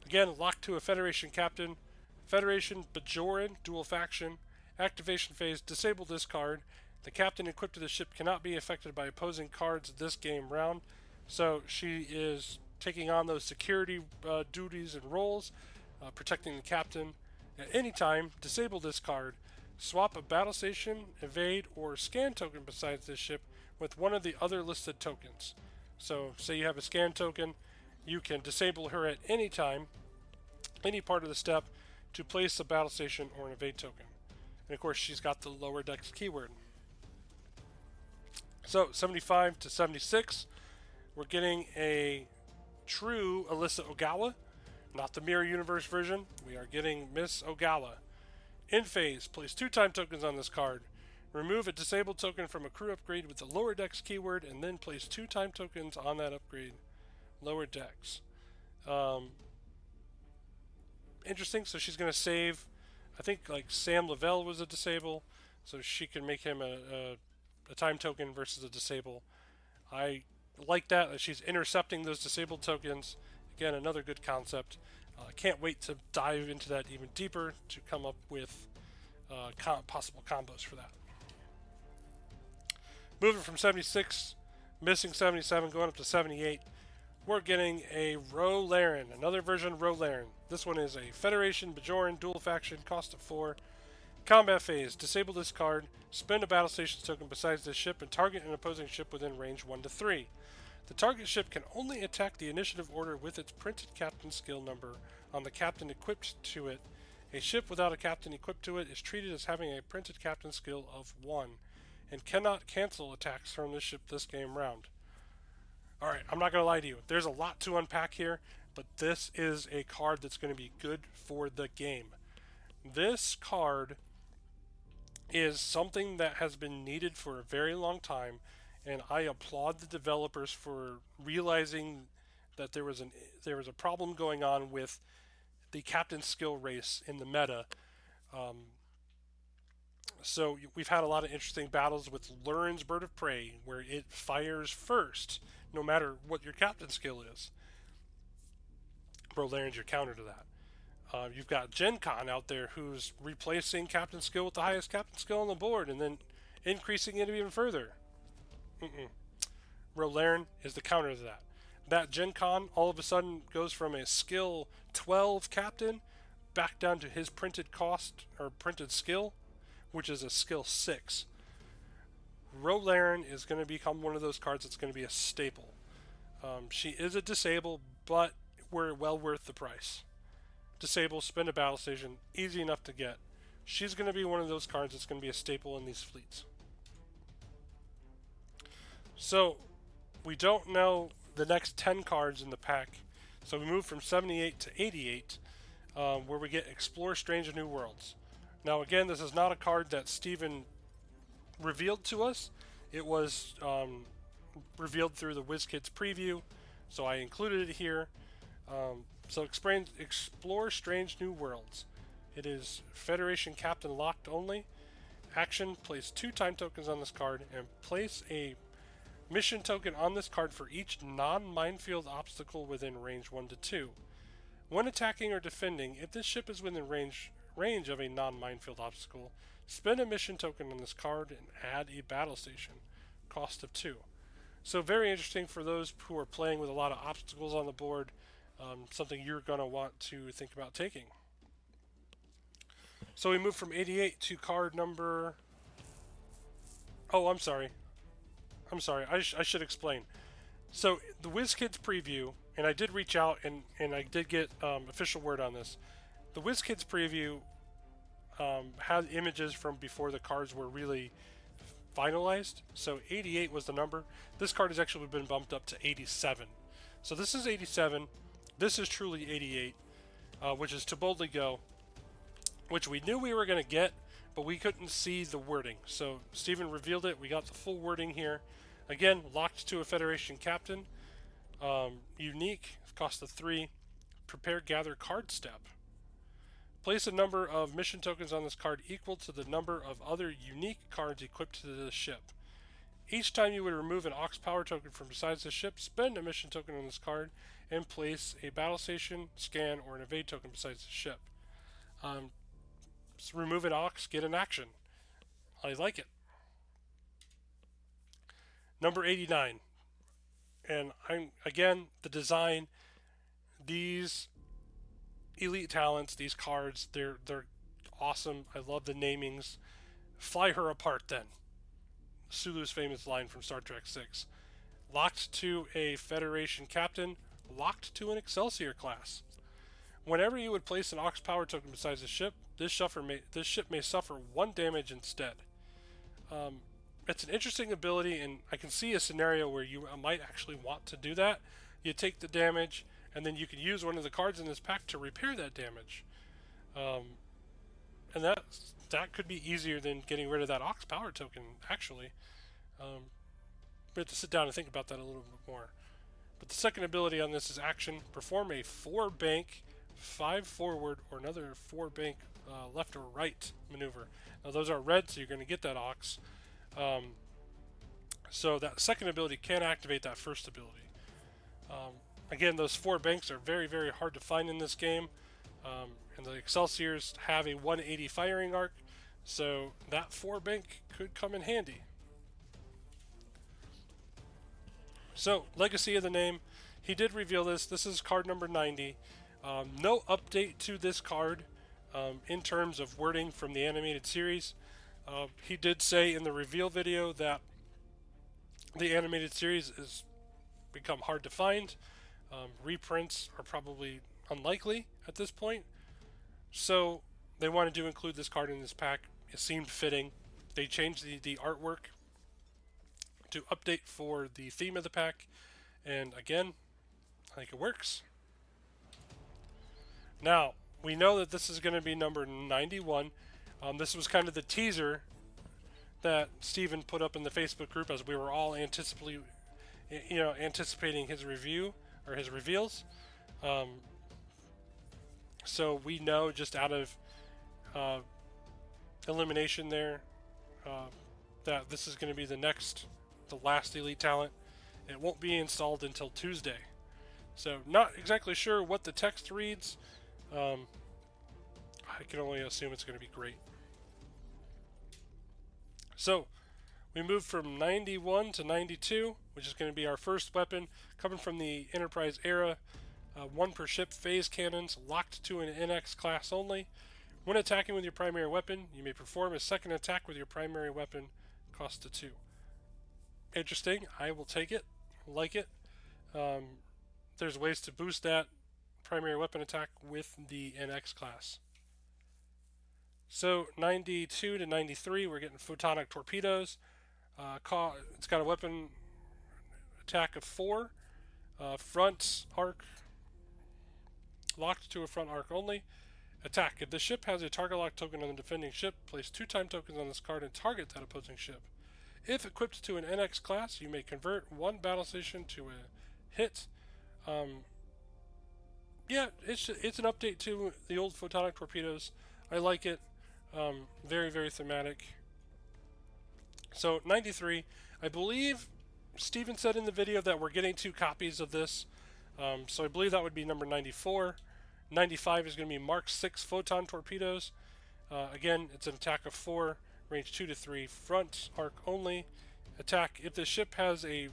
Again, locked to a Federation captain. Federation Bajoran, dual faction. Activation phase, disable this card. The captain equipped to the ship cannot be affected by opposing cards this game round. So she is taking on those security duties and roles, protecting the captain. At any time, disable this card. Swap a battle station, evade, or scan token besides this ship with one of the other listed tokens. So, say you have a scan token, you can disable her at any time, any part of the step, to place a battle station or an evade token. And of course, she's got the lower decks keyword. So, 75 to 76, we're getting a true Alyssa Ogawa, not the Mirror Universe version. We are getting Miss Ogawa. In phase, place 2 time tokens on this card. Remove a disabled token from a crew upgrade with the lower decks keyword, and then place 2 time tokens on that upgrade. Lower decks. Interesting. So she's going to save, I think like Sam Lavelle was a disable, so she can make him a time token versus a disable. I like that she's intercepting those disabled tokens. Again, another good concept. I can't wait to dive into that even deeper to come up with possible combos for that. Moving from 76, missing 77, going up to 78, we're getting a Laren, another version of Laren. This one is a Federation Bajoran dual faction, cost of 4. Combat phase, disable this card, spend a battle station token besides this ship, and target an opposing ship within range 1 to 3. The target ship can only attack the initiative order with its printed captain skill number on the captain equipped to it. A ship without a captain equipped to it is treated as having a printed captain skill of 1 and cannot cancel attacks from this ship this game round. Alright, I'm not going to lie to you. There's a lot to unpack here, but this is a card that's going to be good for the game. This card is something that has been needed for a very long time, and I applaud the developers for realizing that there was a problem going on with the captain skill race in the meta. So we've had a lot of interesting battles with Laren's Bird of Prey, where it fires first, no matter what your captain skill is. Laren's your counter to that. You've got Gen Con out there who's replacing captain skill with the highest captain skill on the board and then increasing it even further. Laren is the counter to that. That Gen Con all of a sudden goes from a skill 12 captain back down to his printed cost or printed skill, which is a skill 6. Laren is going to become one of those cards that's going to be a staple. She is a disable, but we're well worth the price. Disable, spend a battle station, easy enough to get. She's going to be one of those cards that's going to be a staple in these fleets. So, we don't know the next 10 cards in the pack. So we move from 78 to 88, where we get Explore Strange New Worlds. Now again, this is not a card that Steven revealed to us. It was revealed through the WizKids preview, so I included it here. So Explore Strange New Worlds. It is Federation Captain locked only. Action, place 2 time tokens on this card and place a mission token on this card for each non-minefield obstacle within range 1 to 2. When attacking or defending, if this ship is within range of a non-minefield obstacle, spend a mission token on this card and add a battle station, cost of 2. So very interesting for those who are playing with a lot of obstacles on the board, something you're going to want to think about taking. So we move from 88 to card number... Oh, I'm sorry. I should explain. So the WizKids preview, and I did reach out and I did get official word on this. The WizKids preview had images from before the cards were really finalized. So 88 was the number. This card has actually been bumped up to 87. So this is 87. This is truly 88, which is To Boldly Go, which we knew we were going to get, but we couldn't see the wording. So Steven revealed it. We got the full wording here. Again, locked to a Federation captain. Unique, cost of 3. Prepare, gather, card step. Place a number of mission tokens on this card equal to the number of other unique cards equipped to the ship. Each time you would remove an Aux power token from beside the ship, spend a mission token on this card and place a battle station, scan, or an evade token beside the ship. So remove an Aux, get an action. I like it. Number 89. And again, the design, these elite talents, these cards, they're awesome. I love the namings. Fly her apart then. Sulu's famous line from Star Trek 6. Locked to a Federation captain, locked to an Excelsior class. Whenever you would place an Aux power token beside the ship, this ship may suffer 1 damage instead. It's an interesting ability, and I can see a scenario where you might actually want to do that. You take the damage, and then you can use one of the cards in this pack to repair that damage. And that could be easier than getting rid of that Aux power token, actually. We have to sit down and think about that a little bit more. But the second ability on this is action. Perform a 4-bank, 5 forward, or another 4-bank left or right maneuver. Now those are red, so you're going to get that Aux. So that second ability can activate that first ability. Again, those 4 banks are very, very hard to find in this game. And the Excelsiors have a 180 firing arc, so that 4-bank could come in handy. So, legacy of the name. He did reveal this. This is card number 90. No update to this card in terms of wording from the animated series. He did say in the reveal video that the animated series has become hard to find. Reprints are probably unlikely at this point. So they wanted to include this card in this pack. It seemed fitting. They changed the artwork to update for the theme of the pack. And again, I think it works. Now, we know that this is going to be number 91. This was kind of the teaser that Steven put up in the Facebook group as we were all anticipating his review or his reveals. So we know just out of elimination there that this is going to be the last elite talent. It won't be installed until Tuesday. So not exactly sure what the text reads. I can only assume it's going to be great. So we move from 91 to 92, which is going to be our first weapon coming from the Enterprise era. 1 per ship phase cannons locked to an NX class only. When attacking with your primary weapon, you may perform a second attack with your primary weapon, cost to 2. Interesting. I will take it. Like it. There's ways to boost that primary weapon attack with the NX class. So 92 to 93, we're getting Photonic Torpedoes. It's got a weapon attack of 4. Front arc. Locked to a front arc only. Attack. If the ship has a target lock token on the defending ship, place 2 time tokens on this card and target that opposing ship. If equipped to an NX class, you may convert 1 battle station to a hit. Yeah, it's an update to the old Photonic Torpedoes. I like it. Very, very thematic. So 93, I believe Steven said in the video that we're getting 2 copies of this. So I believe that would be number 94. 95 is going to be Mark 6 Photon Torpedoes. Again, it's an attack of 4, range 2 to 3, front arc only. Attack. If the ship has a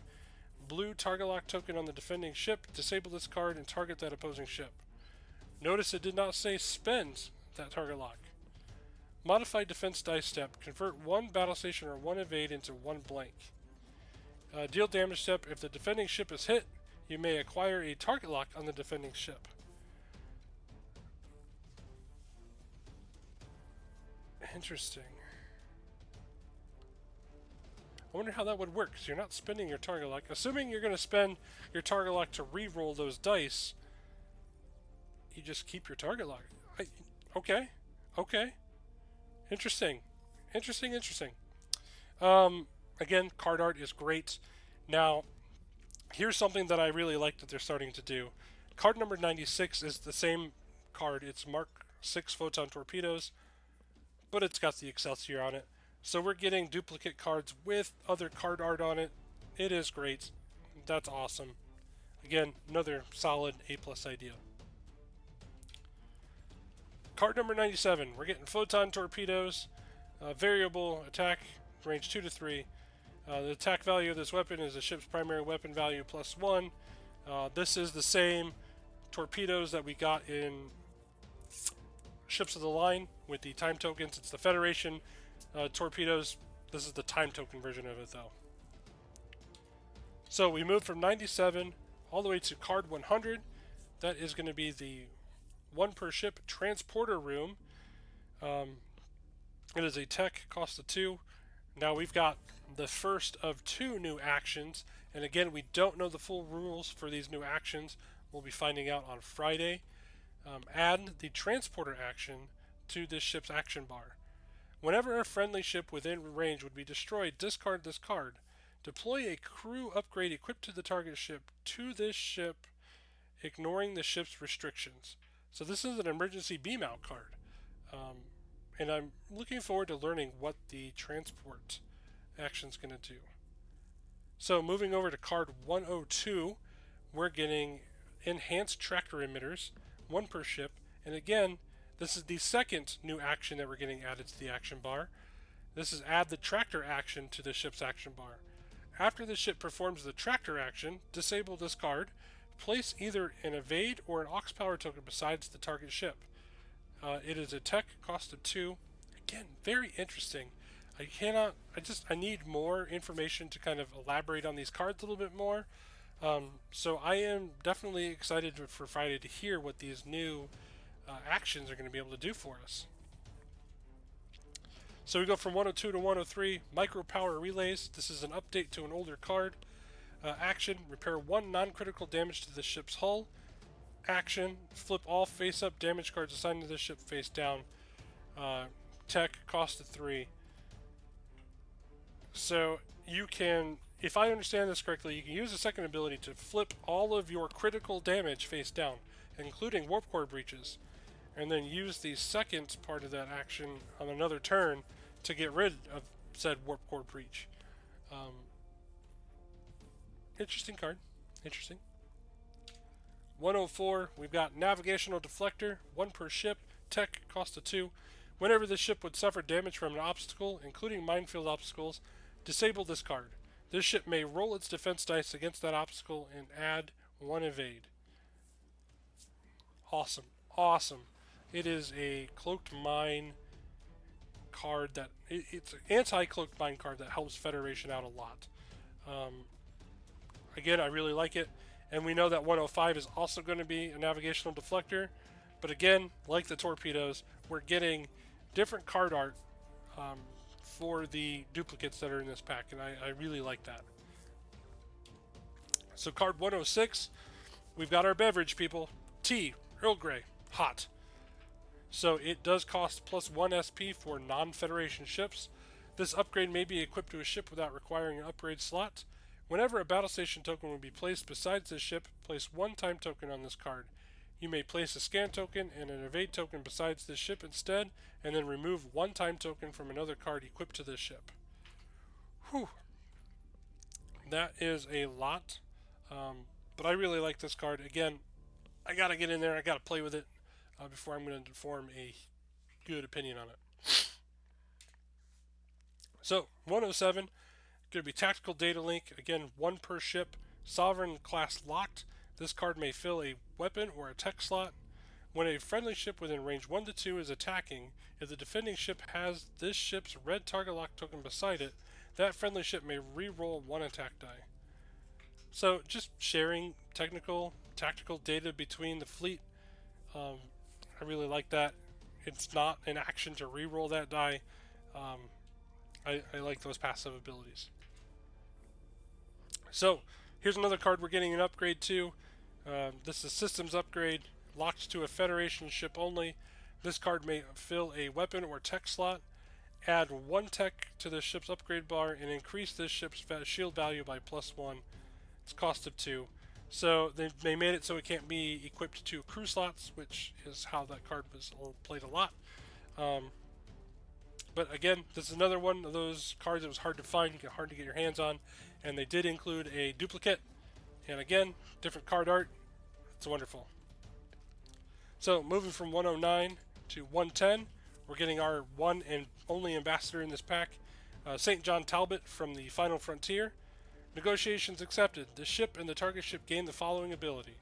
blue target lock token on the defending ship, disable this card and target that opposing ship. Notice it did not say spend that target lock. Modified defense dice step. Convert 1 battle station or 1 evade into 1 blank. Deal damage step. If the defending ship is hit, you may acquire a target lock on the defending ship. Interesting. I wonder how that would work, because you're not spending your target lock. Assuming you're going to spend your target lock to re-roll those dice, you just keep your target lock. Okay. Interesting. Again, card art is great. Now, here's something that I really like that they're starting to do. Card number 96 is the same card. It's Mark 6 Photon Torpedoes, but it's got the Excelsior on it. So we're getting duplicate cards with other card art on it. It is great. That's awesome. Again, another solid A+ idea. Card number 97. We're getting Photon Torpedoes. Variable attack, range 2 to 3. The attack value of this weapon is the ship's primary weapon value +1. This is the same torpedoes that we got in Ships of the Line with the time tokens. It's the Federation torpedoes. This is the time token version of it, though. So we moved from 97 all the way to card 100. That is going to be the 1 per ship transporter room. It is a tech, cost of 2. Now we've got the first of 2 new actions, and again, we don't know the full rules for these new actions. We'll be finding out on Friday. Add the transporter action to this ship's action bar. Whenever a friendly ship within range would be destroyed, discard this card. Deploy a crew upgrade equipped to the target ship to this ship, ignoring the ship's restrictions. So this is an emergency beam out card. And I'm looking forward to learning what the transport action is going to do. So moving over to card 102, we're getting enhanced tractor emitters, 1 per ship. And again, this is the second new action that we're getting added to the action bar. This is add the tractor action to the ship's action bar. After the ship performs the tractor action, disable this card. Place either an evade or an aux power token besides the target ship. It is a tech, cost of 2. Again, very interesting. I need more information to kind of elaborate on these cards a little bit more. So I am definitely excited for Friday to hear what these new actions are going to be able to do for us. So we go from 102 to 103, micro power relays. This is an update to an older card. Action, repair 1 non-critical damage to the ship's hull. Action, flip all face-up damage cards assigned to the ship face down. Tech, cost of 3. So you can, if I understand this correctly, you can use the second ability to flip all of your critical damage face down, including warp core breaches, and then use the second part of that action on another turn to get rid of said warp core breach. Interesting card. Interesting. 104, we've got Navigational Deflector, 1 per ship, tech, cost of 2. Whenever the ship would suffer damage from an obstacle, including minefield obstacles, disable this card. This ship may roll its defense dice against that obstacle and add 1 evade. Awesome. It is a cloaked mine card that it's an anti-cloaked mine card that helps Federation out a lot. Again, I really like it, and we know that 105 is also going to be a navigational deflector. But again, like the torpedoes, we're getting different card art for the duplicates that are in this pack, and I really like that. So card 106, we've got our beverage, people. Tea, Earl Grey, hot. So it does cost +1 SP for non-Federation ships. This upgrade may be equipped to a ship without requiring an upgrade slot. Whenever a battle station token will be placed besides this ship, place 1 time token on this card. You may place a scan token and an evade token besides this ship instead, and then remove 1 time token from another card equipped to this ship. Whew. That is a lot, but I really like this card. Again, I gotta get in there, I gotta play with it before I'm going to form a good opinion on it. So, 107, going to be Tactical Data Link. Again, 1 per ship, Sovereign class locked. This card may fill a weapon or a tech slot. When a friendly ship within range 1 to 2 is attacking, if the defending ship has this ship's red target lock token beside it, that friendly ship may re-roll 1 attack die. So just sharing tactical data between the fleet. I really like that. It's not an action to re-roll that die. I like those passive abilities. So here's another card we're getting an upgrade to. This is Systems Upgrade, locked to a Federation ship only. This card may fill a weapon or tech slot, add 1 tech to the ship's upgrade bar, and increase this ship's shield value by +1. It's cost of 2. So they made it so it can't be equipped to crew slots, which is how that card was played a lot. But again, this is another one of those cards that was hard to find, hard to get your hands on, and they did include a duplicate. And again, different card art. It's wonderful. So moving from 109 to 110, we're getting our one and only ambassador in this pack, St. John Talbot from the Final Frontier. Negotiations accepted. The ship and the target ship gain the following ability.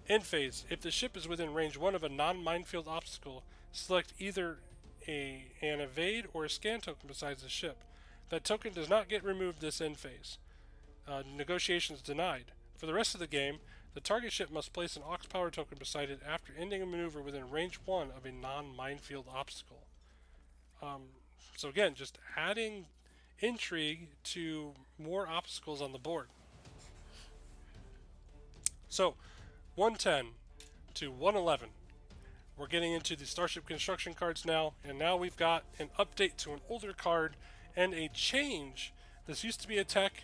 End phase. If the ship is within range 1 of a non-minefield obstacle, select either an evade or a scan token besides the ship. That token does not get removed this end phase. Negotiations denied. For the rest of the game, the target ship must place an aux power token beside it after ending a maneuver within range 1 of a non-minefield obstacle. So again, just adding intrigue to more obstacles on the board. So 110 to 111. We're getting into the Starship Construction cards now, and now we've got an update to an older card and a change. This used to be a tech,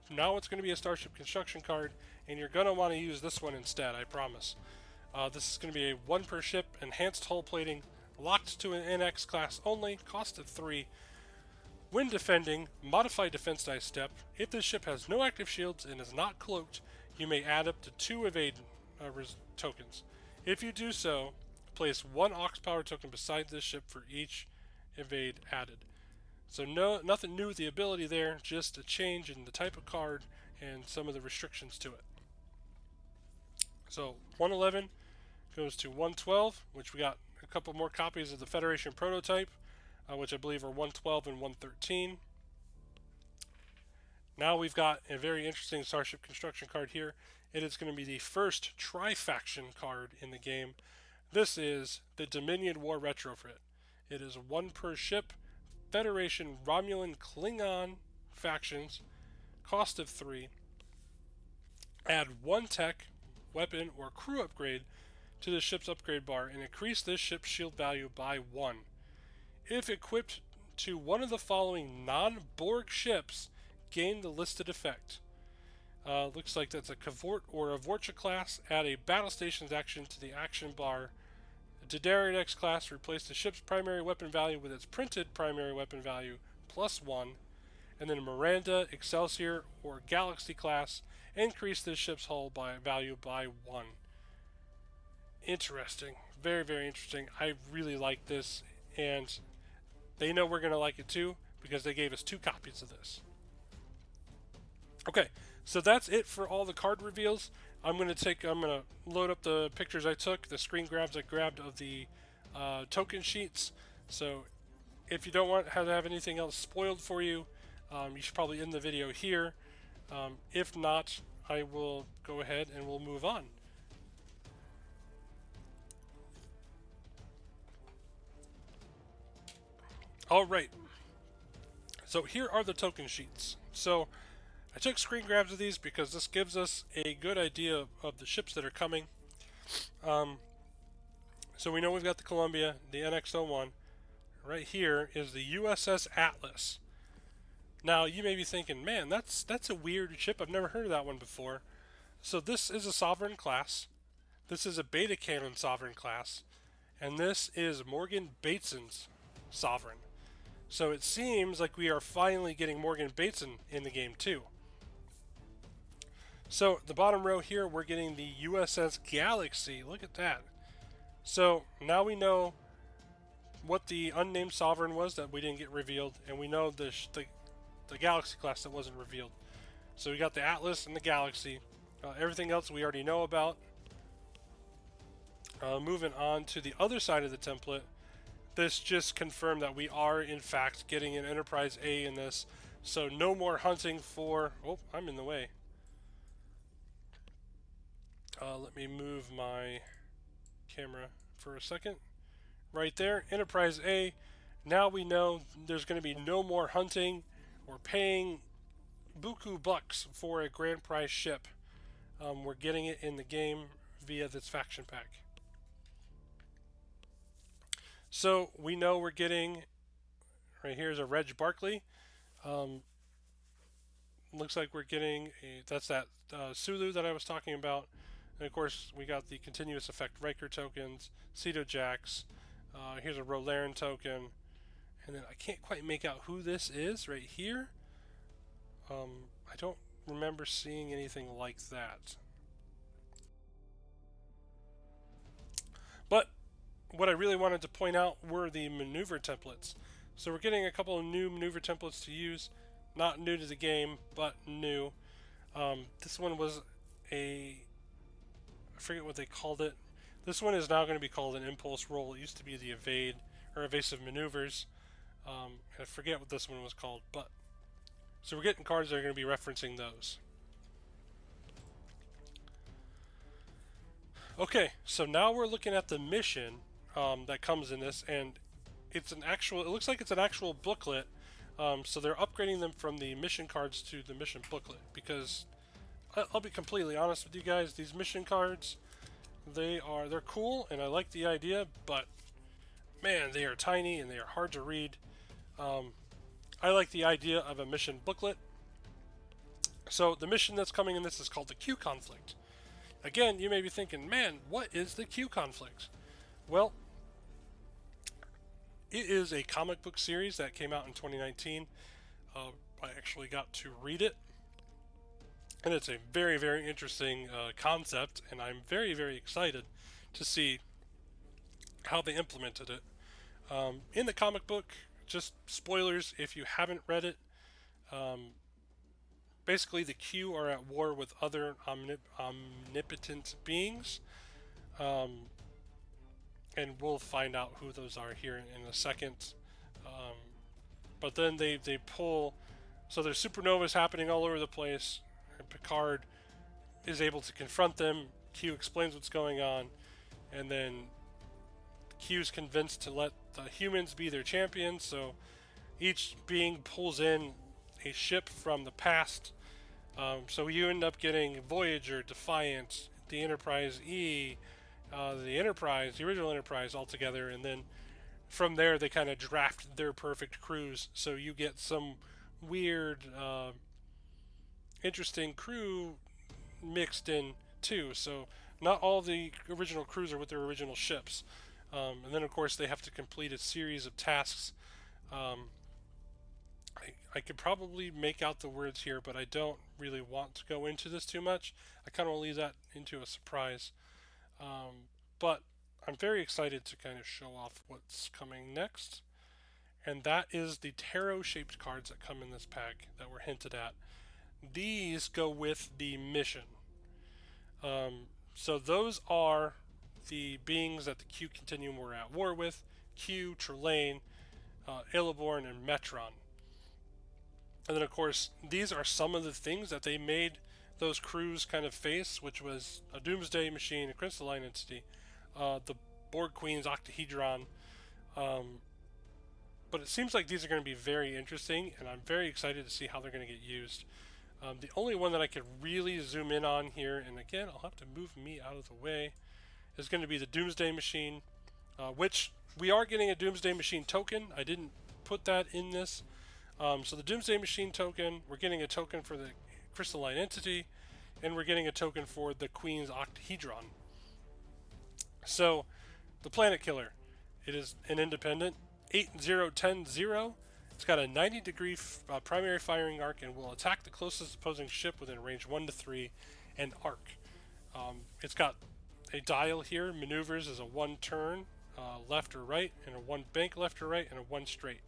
now it's going to be a Starship Construction card, and you're going to want to use this one instead, I promise. This is going to be a 1 per ship, enhanced hull plating, locked to an NX class only, cost of 3. When defending, modify defense dice step. If the ship has no active shields and is not cloaked, you may add up to 2 evade tokens. If you do so, place 1 aux power token beside this ship for each evade added. So nothing new with the ability there, just a change in the type of card and some of the restrictions to it. So 111 goes to 112, which we got a couple more copies of the Federation prototype, which I believe are 112 and 113. Now we've got a very interesting Starship Construction card here. It is going to be the first tri-faction card in the game. This is the Dominion War Retrofit. It is 1 per ship, Federation Romulan Klingon factions, cost of 3. Add 1 tech, weapon, or crew upgrade to the ship's upgrade bar and increase this ship's shield value by 1. If equipped to one of the following non-Borg ships, gain the listed effect. Looks like that's a Cavort or a Vorcha class. Add a battle stations action to the action bar. The X class, replace the ship's primary weapon value with its printed primary weapon value +1. And then Miranda, Excelsior, or Galaxy class, increase this ship's hull value by 1. Interesting. Very, very interesting. I really like this, and they know we're going to like it too because they gave us 2 copies of this. Okay, so that's it for all the card reveals. I'm going to load up the pictures I took, the screen grabs I grabbed of the token sheets. So if you don't want to have anything else spoiled for you, you should probably end the video here. If not, I will go ahead and we'll move on. Alright, so here are the token sheets. So I took screen grabs of these because this gives us a good idea of the ships that are coming. So we know we've got the Columbia, the NX-01. Right here is the U.S.S. Atlas. Now you may be thinking, man, that's a weird ship. I've never heard of that one before. So this is a Sovereign class. This is a Beta Cannon Sovereign class. And this is Morgan Bateson's Sovereign. So it seems like we are finally getting Morgan Bateson in the game too. So the bottom row here, we're getting the U.S.S. Galaxy. Look at that. So now we know what the unnamed Sovereign was that we didn't get revealed, and we know the Galaxy class that wasn't revealed. So we got the Atlas and the Galaxy. Everything else we already know about. Moving on to the other side of the template. This just confirmed that we are, in fact, getting an Enterprise A in this. So no more hunting for... Oh, I'm in the way. Let me move my camera for a second. Right there, Enterprise A. Now we know there's going to be no more hunting or paying buku bucks for a grand prize ship. We're getting it in the game via this faction pack. So we know we're getting, right here is a Reg Barkley. Looks like we're getting that's that Sulu that I was talking about. And of course, we got the continuous effect Riker tokens, Sito Jaxa. Here's a Laren token. And then I can't quite make out who this is right here. I don't remember seeing anything like that. But what I really wanted to point out were the maneuver templates. So we're getting a couple of new maneuver templates to use. Not new to the game, but new. This one was I forget what they called it. This one is now going to be called an impulse roll. It used to be the evade or evasive maneuvers. I forget what this one was called, but so we're getting cards that are going to be referencing those. Okay, so now we're looking at the mission that comes in this, and it's an actual. It looks like it's an actual booklet. So they're upgrading them from the mission cards to the mission booklet because I'll be completely honest with you guys. These mission cards, they're cool, and I like the idea, but man, they are tiny and they are hard to read. I like the idea of a mission booklet. So the mission that's coming in this is called the Q Conflict. Again, you may be thinking, man, what is the Q Conflict? Well, it is a comic book series that came out in 2019. I actually got to read it, and it's a very, very interesting concept, and I'm very, very excited to see how they implemented it. In the comic book, just spoilers if you haven't read it, basically the Q are at war with other omnipotent beings, and we'll find out who those are here in a second. But then they pull, so there's supernovas happening all over the place, and Picard is able to confront them. Q explains what's going on, and then Q's convinced to let the humans be their champions, so each being pulls in a ship from the past. So you end up getting Voyager, Defiant, the Enterprise E, the original Enterprise all together, and then from there they kind of draft their perfect crews. So you get some weird, interesting crew mixed in too. So not all the original crews are with their original ships. And then of course they have to complete a series of tasks. I could probably make out the words here, but I don't really want to go into this too much. I kind of want to leave that into a surprise. But I'm very excited to kind of show off what's coming next. And that is the tarot-shaped cards that come in this pack that were hinted at. These go with the mission. So those are the beings that the Q Continuum were at war with. Q, Trelane, Ereborn, and Metron. And then of course, these are some of the things that they made those crews kind of face, which was a Doomsday Machine, a Crystalline Entity, the Borg Queen's Octahedron. But it seems like these are going to be very interesting, and I'm very excited to see how they're going to get used. The only one that I could really zoom in on here, and again, I'll have to move me out of the way, is going to be the Doomsday Machine, which we are getting a Doomsday Machine token. I didn't put that in this. So the Doomsday Machine token, we're getting a token for the Crystalline Entity, and we're getting a token for the Queen's Octahedron. So, the Planet Killer, it is an independent, 8-0-10-0. It's got a 90-degree primary firing arc and will attack the closest opposing ship within range 1 to 3 and arc. It's got a dial here, maneuvers as a 1 turn left or right, and a 1 bank left or right, and a 1 straight.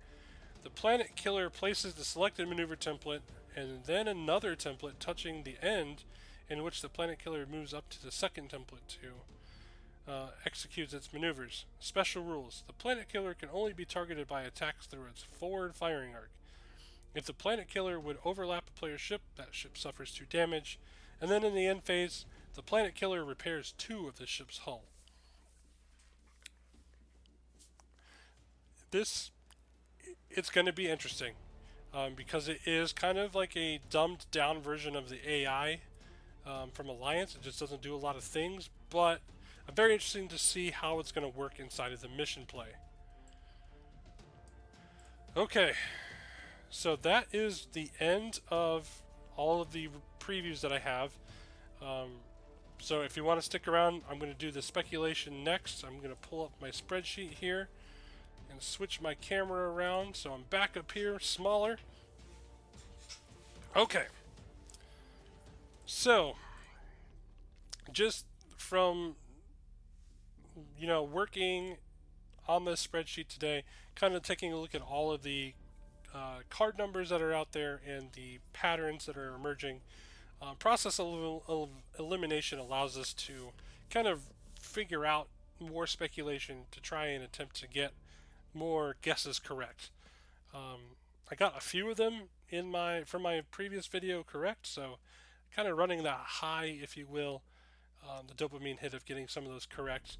The Planet Killer places the selected maneuver template and then another template touching the end, in which the Planet Killer moves up to the second template to execute its maneuvers. Special rules. The Planet Killer can only be targeted by attacks through its forward firing arc. If the planet killer would overlap a player's ship, that ship suffers 2 damage. And then in the end phase, the planet killer repairs 2 of the ship's hull. It's going to be interesting because it is kind of like a dumbed down version of the AI from Alliance. It just doesn't do a lot of things, but I'm very interested to see how it's going to work inside of the mission play. Okay, so that is the end of all of the previews that I have. So if you want to stick around, I'm going to do the speculation next. I'm going to pull up my spreadsheet here and switch my camera around so I'm back up here, smaller. Okay. So, just from, working on this spreadsheet today, kind of taking a look at all of the card numbers that are out there and the patterns that are emerging. Process elimination allows us to kind of figure out more speculation to try and attempt to get more guesses correct. I got a few of them from my previous video correct, so kind of running that high, if you will, the dopamine hit of getting some of those correct.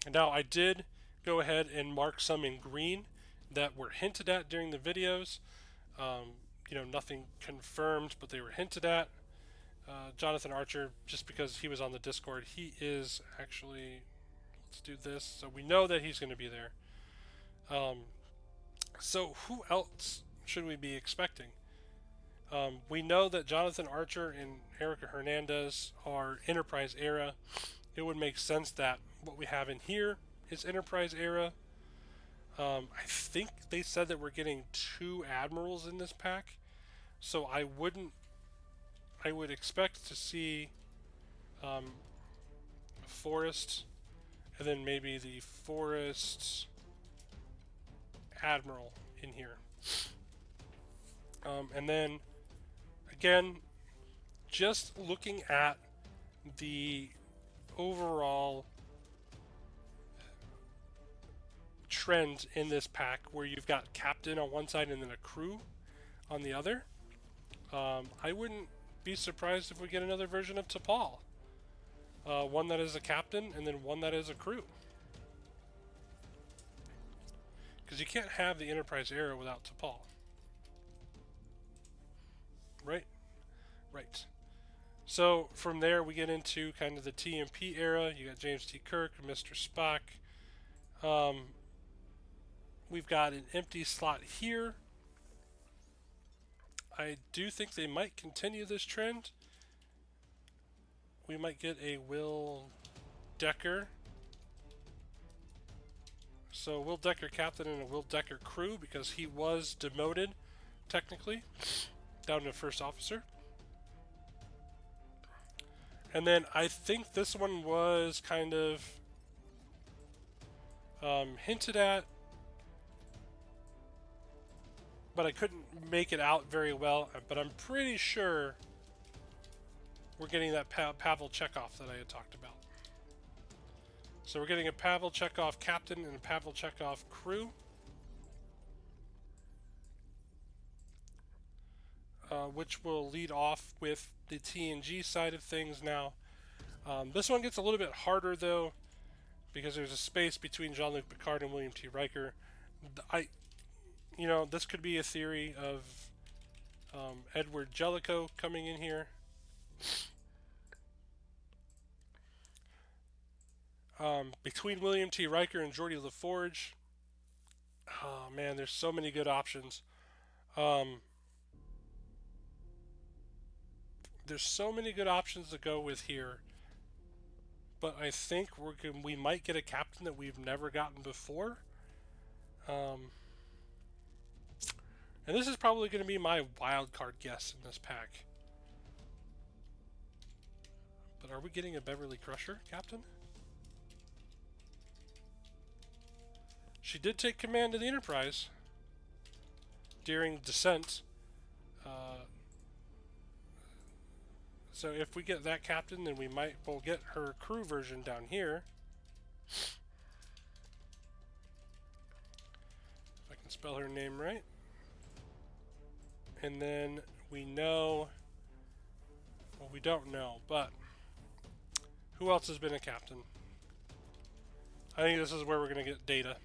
And now I did go ahead and mark some in green that were hinted at during the videos. Nothing confirmed, but they were hinted at. Jonathan Archer, just because he was on the Discord, he is actually, let's do this, so we know that he's going to be there. So who else should we be expecting? We know that Jonathan Archer and Erika Hernandez are Enterprise era. It would make sense that what we have in here is Enterprise era. I think they said that we're getting 2 admirals in this pack, so I would expect to see Forrest, and then maybe the Forrest Admiral in here. And then, again, just looking at the overall trend in this pack, where you've got captain on one side and then a crew on the other, I wouldn't be surprised if we get another version of T'Pol. One that is a captain and then one that is a crew. Because you can't have the Enterprise era without T'Pol. Right? Right. So from there we get into kind of the TMP era. You got James T. Kirk, Mr. Spock. We've got an empty slot here. I do think they might continue this trend. We might get a Will Decker. So Will Decker captain and a Will Decker crew, because he was demoted, technically, down to first officer. And then I think this one was kind of hinted at, but I couldn't make it out very well. But I'm pretty sure we're getting that Pavel Chekhov that I had talked about. So we're getting a Pavel Chekhov captain and a Pavel Chekhov crew. Which will lead off with the TNG side of things now. This one gets a little bit harder, though, because there's a space between Jean-Luc Picard and William T. Riker. This could be a theory of Edward Jellicoe coming in here. Between William T. Riker and Geordi LaForge, oh man, there's so many good options. There's so many good options to go with here, but I think we might get a captain that we've never gotten before. And this is probably going to be my wild card guess in this pack. But are we getting a Beverly Crusher captain? She did take command of the Enterprise during descent. So if we get that captain, then we'll get her crew version down here. If I can spell her name right. And then we know, well, we don't know, but who else has been a captain? I think this is where we're going to get Data.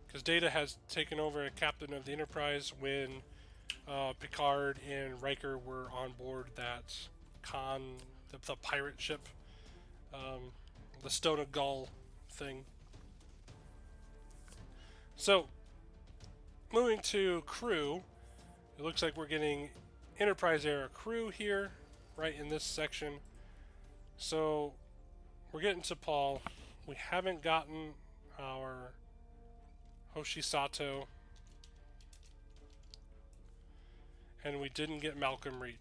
Because Data has taken over a captain of the Enterprise when Picard and Riker were on board that the pirate ship, the Stone of Gaul thing. So, moving to crew, it looks like we're getting Enterprise era crew here, right in this section. So, we're getting to Paul. We haven't gotten our Hoshi Sato, and we didn't get Malcolm Reed.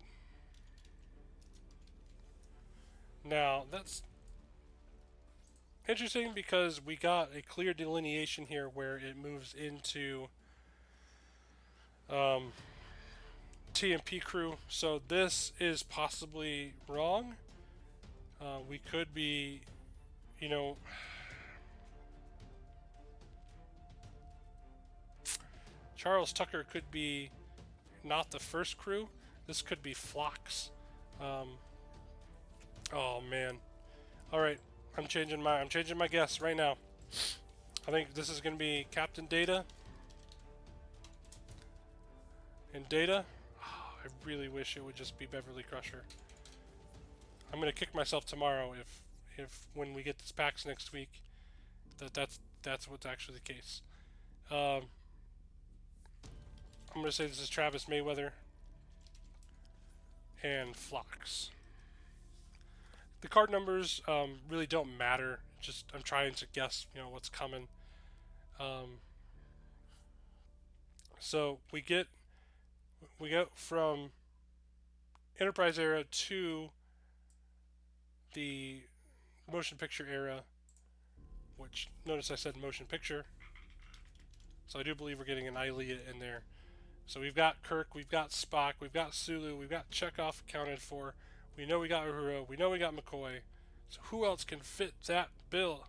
Now, that's interesting because we got a clear delineation here where it moves into TMP crew. So this is possibly wrong. We could be, you know, Charles Tucker could be not the first crew. This could be Phlox. Oh man. All right, I'm changing my guess right now. I think this is going to be Captain Data. And Data, oh, I really wish it would just be Beverly Crusher. I'm going to kick myself tomorrow if when we get this PAX next week, that's what's actually the case. I'm going to say this is Travis Mayweather and Phlox. The card numbers really don't matter. Just I'm trying to guess, you know, what's coming. So we go from Enterprise era to the motion picture era, which notice I said motion picture. So I do believe we're getting an Ilia in there. So we've got Kirk, we've got Spock, we've got Sulu, we've got Chekhov accounted for. We know we got Uhura, we know we got McCoy. So who else can fit that bill?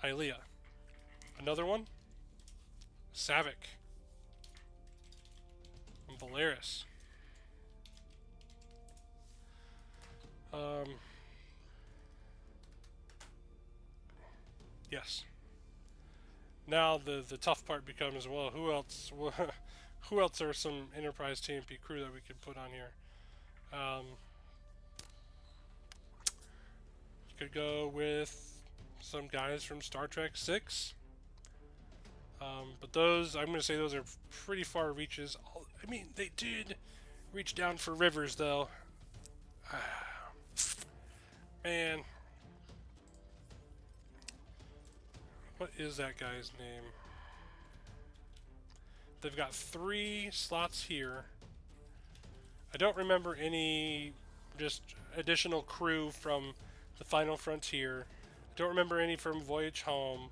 Ilia. Another one? Savick. And Valeris. Yes. Now the tough part becomes, well, who else? Who else are some Enterprise TMP crew that we could put on here? You could go with some guys from Star Trek 6. But those, I'm going to say those are pretty far reaches. I mean, they did reach down for Rivers, though. Man. What is that guy's name? They've got 3 slots here. I don't remember any just additional crew from the Final Frontier. I don't remember any from Voyage Home.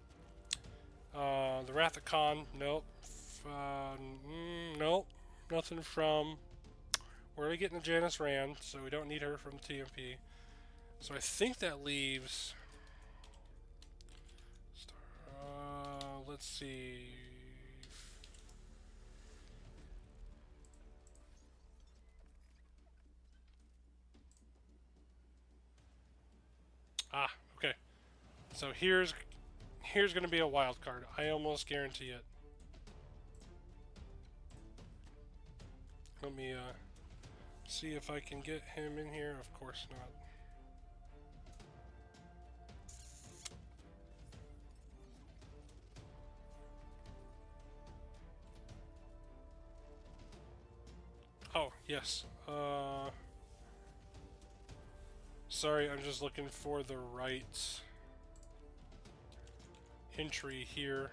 The Wrath of Khan, nope. Nope. Nothing from... We're already getting a Janice Rand, so we don't need her from TMP. So I think that leaves... let's see... Ah, okay. So here's going to be a wild card. I almost guarantee it. Let me see if I can get him in here. Of course not. Oh, yes. Sorry, I'm just looking for the right entry here.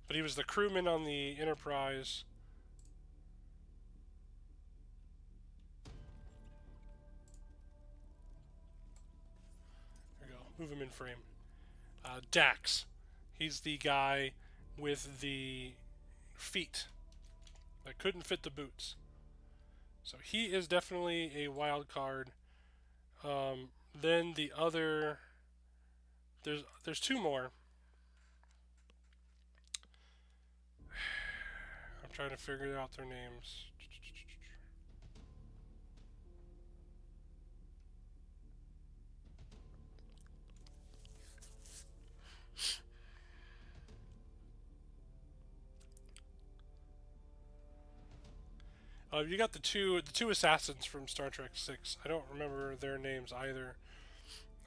But he was the crewman on the Enterprise. There we go. Move him in frame. Dax. He's the guy with the feet that couldn't fit the boots. So he is definitely a wild card. Then the other... There's 2 more. trying to figure out their names. You got the two assassins from Star Trek 6. I don't remember their names either.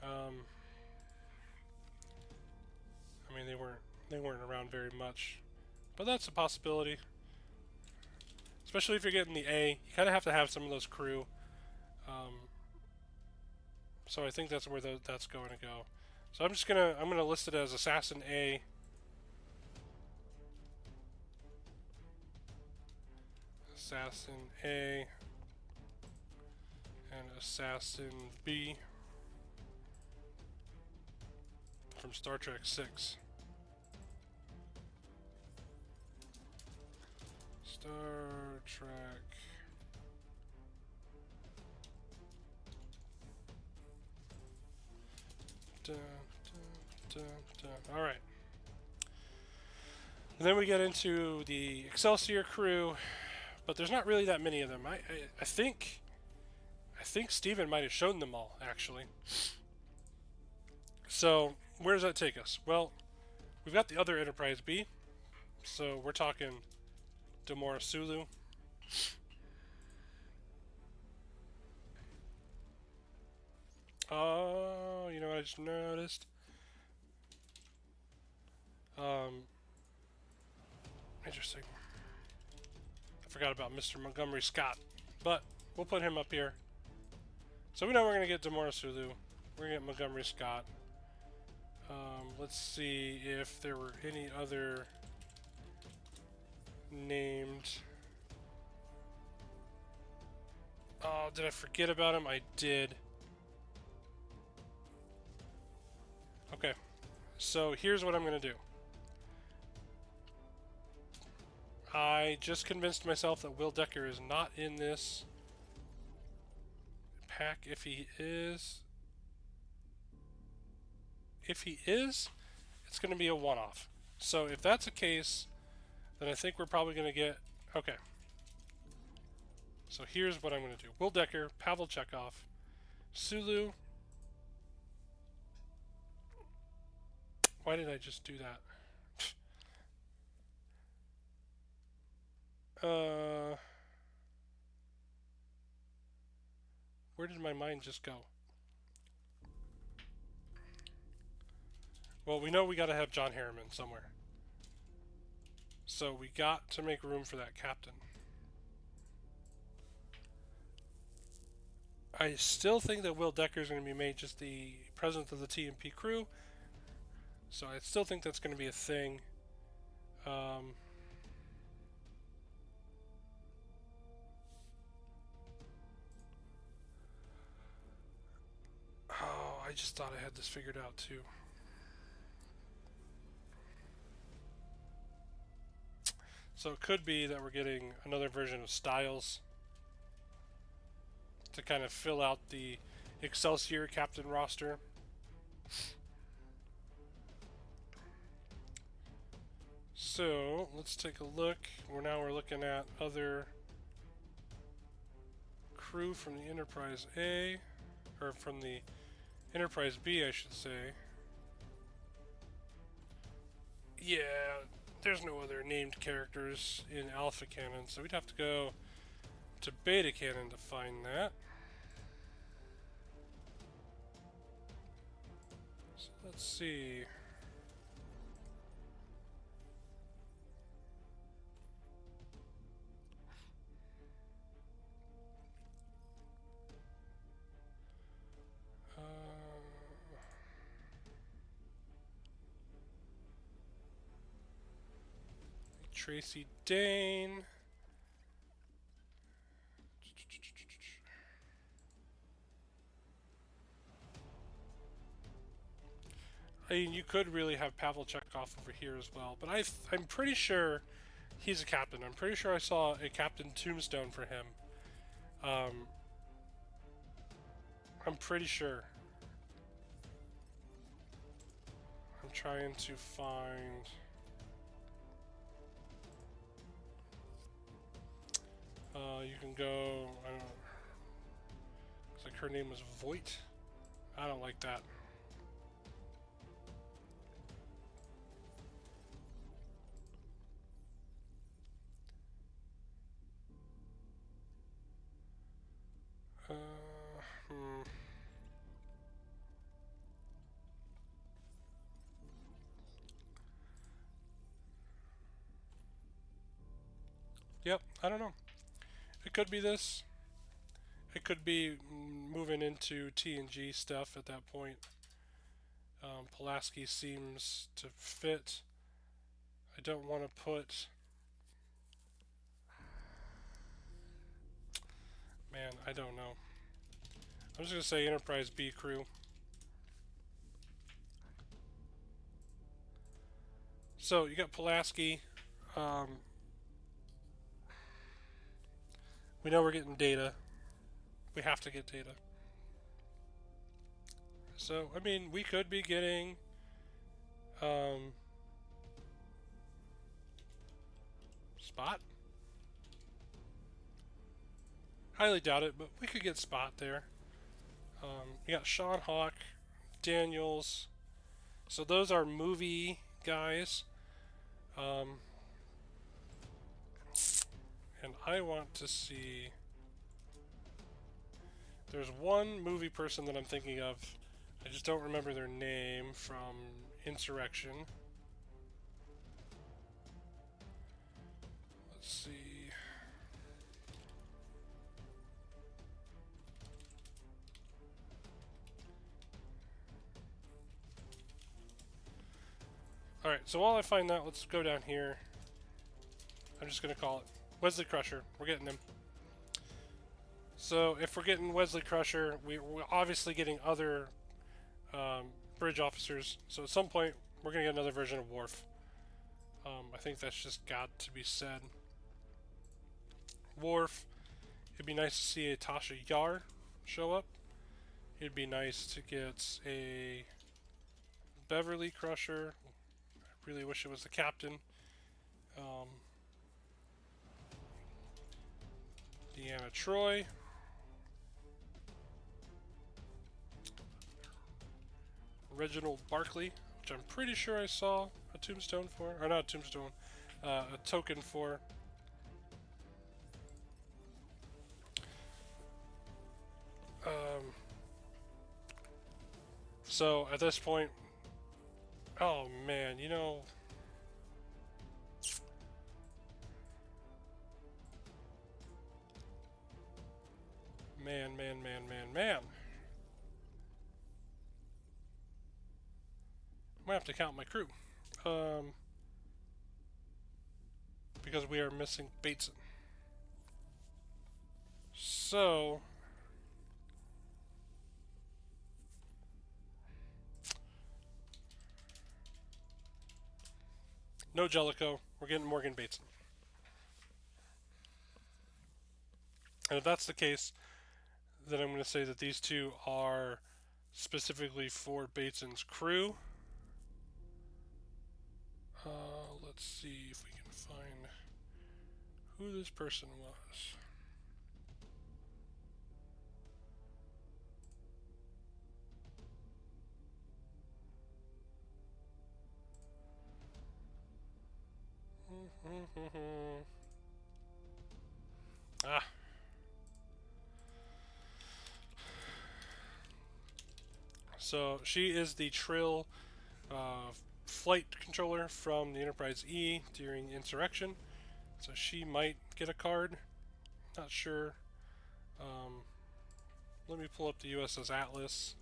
I mean, they weren't around very much, but that's a possibility. Especially if you're getting the A, you kind of have to have some of those crew. So I think that's where that's going to go. So I'm gonna list it as Assassin A. Assassin A and Assassin B from Star Trek 6. Star Trek. Dun, dun, dun, dun. All right. And then we get into the Excelsior crew, but there's not really that many of them. I think Steven might have shown them all, actually. So where does that take us? Well, we've got the other Enterprise B, so we're talking Demora Sulu. Oh, you know what I just noticed? Interesting. I forgot about Mr. Montgomery Scott, but we'll put him up here. So we know we're going to get Demora Sulu. We're going to get Montgomery Scott. Let's see if there were any other named. Oh, did I forget about him? I did. Okay. So here's what I'm going to do. I just convinced myself that Will Decker is not in this pack. If he is, it's going to be a one-off. So if that's the case, then I think we're probably going to get... Okay. So here's what I'm going to do. Will Decker, Pavel Chekhov, Sulu. Why did I just do that? Where did my mind just go? Well, we know we got to have John Harriman somewhere. So we got to make room for that captain. I still think that Will Decker is going to be made just the president of the TMP crew. So I still think that's going to be a thing. Oh, I just thought I had this figured out too. So it could be that we're getting another version of Styles to kind of fill out the Excelsior captain roster. So let's take a look. We're looking at other crew from the Enterprise A, or from the Enterprise B, I should say. Yeah, there's no other named characters in Alpha Canon, so we'd have to go to Beta Canon to find that. So let's see. Tracy Dane. I mean, you could really have Pavel Chekhov over here as well, but I'm pretty sure he's a captain. I'm pretty sure I saw a Captain Tombstone for him. I'm pretty sure. I'm trying to find... You can go. I don't know. Looks like her name was Voight. I don't like that. Yep, I don't know. It could be this. It could be moving into TNG stuff at that point. Pulaski seems to fit. I don't want to put... Man, I don't know. I'm just going to say Enterprise B crew. So, you got Pulaski. We know we're getting data. We have to get data. So, I mean, we could be getting... Spot? Highly doubt it, but we could get Spot there. You got Sean Hawk, Daniels. So those are movie guys. And I want to see... There's one movie person that I'm thinking of. I just don't remember their name from Insurrection. Let's see. Alright, so while I find that, let's go down here. I'm just going to call it Wesley Crusher. We're getting him. So if we're getting Wesley Crusher, we're obviously getting other bridge officers. So at some point, we're going to get another version of Worf. I think that's just got to be said. Worf. It'd be nice to see a Tasha Yar show up. It'd be nice to get a Beverly Crusher. I really wish it was the captain. Deanna Troi. Reginald Barkley, which I'm pretty sure I saw a tombstone for. Or not a tombstone, a token for. So at this point, oh man, you know, man. I might have to count my crew, because we are missing Bateson. So. No Jellicoe. We're getting Morgan Bateson. And if that's the case, then I'm going to say that these two are specifically for Bateson's crew. Let's see if we can find who this person was. So she is the Trill flight controller from the Enterprise E during Insurrection. So she might get a card. Not sure. Let me pull up the U.S.S. Atlas.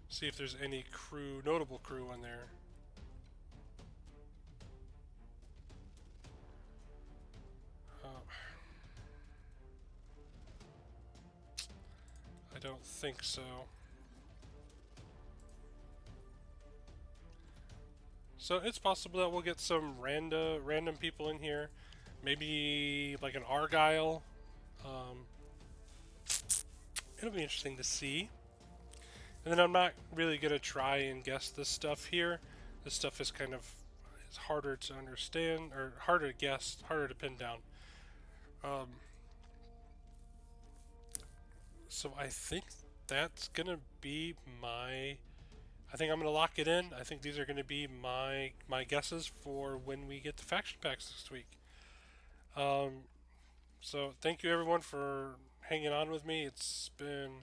See if there's any crew, notable crew on there. I don't think so. So it's possible that we'll get some random people in here. Maybe like an Argyle. It'll be interesting to see. And then I'm not really going to try and guess this stuff here. This stuff is kind of is harder to understand, or harder to guess, harder to pin down. So I think that's gonna be my. I think I'm gonna lock it in. I think these are gonna be my guesses for when we get the faction packs next week. So thank you everyone for hanging on with me. It's been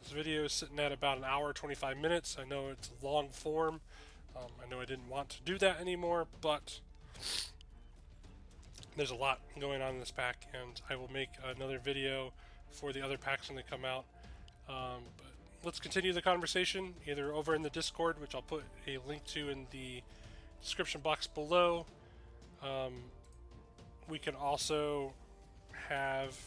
this video is sitting at about an hour 25 minutes. I know it's long form. I know I didn't want to do that anymore, but there's a lot going on in this pack, and I will make another video for the other packs when they come out. But let's continue the conversation either over in the Discord, which I'll put a link to in the description box below. We can also have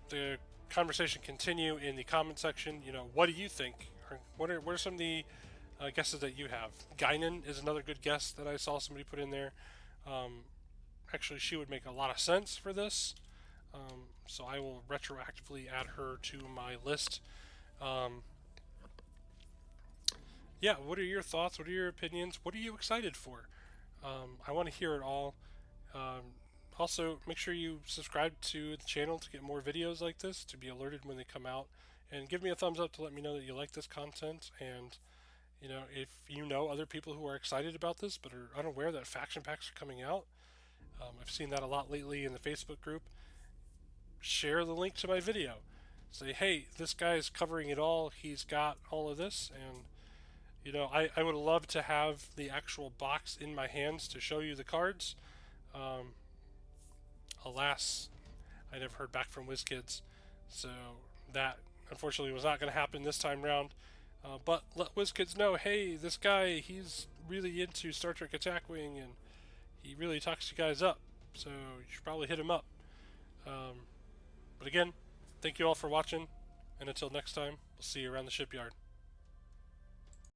the conversation continue in the comment section. You know, what do you think? Or what are some of the guesses that you have? Guinan is another good guess that I saw somebody put in there. Actually, she would make a lot of sense for this. So I will retroactively add her to my list. Yeah, what are your thoughts? What are your opinions? What are you excited for? I want to hear it all. Also, make sure you subscribe to the channel to get more videos like this, to be alerted when they come out, and give me a thumbs up to let me know that you like this content. And you know, if you know other people who are excited about this but are unaware that faction packs are coming out, I've seen that a lot lately in the Facebook group. Share the link to my video. Say, hey, this guy is covering it all. He's got all of this, and you know, I would love to have the actual box in my hands to show you the cards. Alas, I never heard back from WizKids, so that unfortunately was not going to happen this time round. But let WizKids know, hey, this guy, he's really into Star Trek Attack Wing, and he really talks you guys up, so you should probably hit him up. But again, thank you all for watching, and until next time, we'll see you around the shipyard.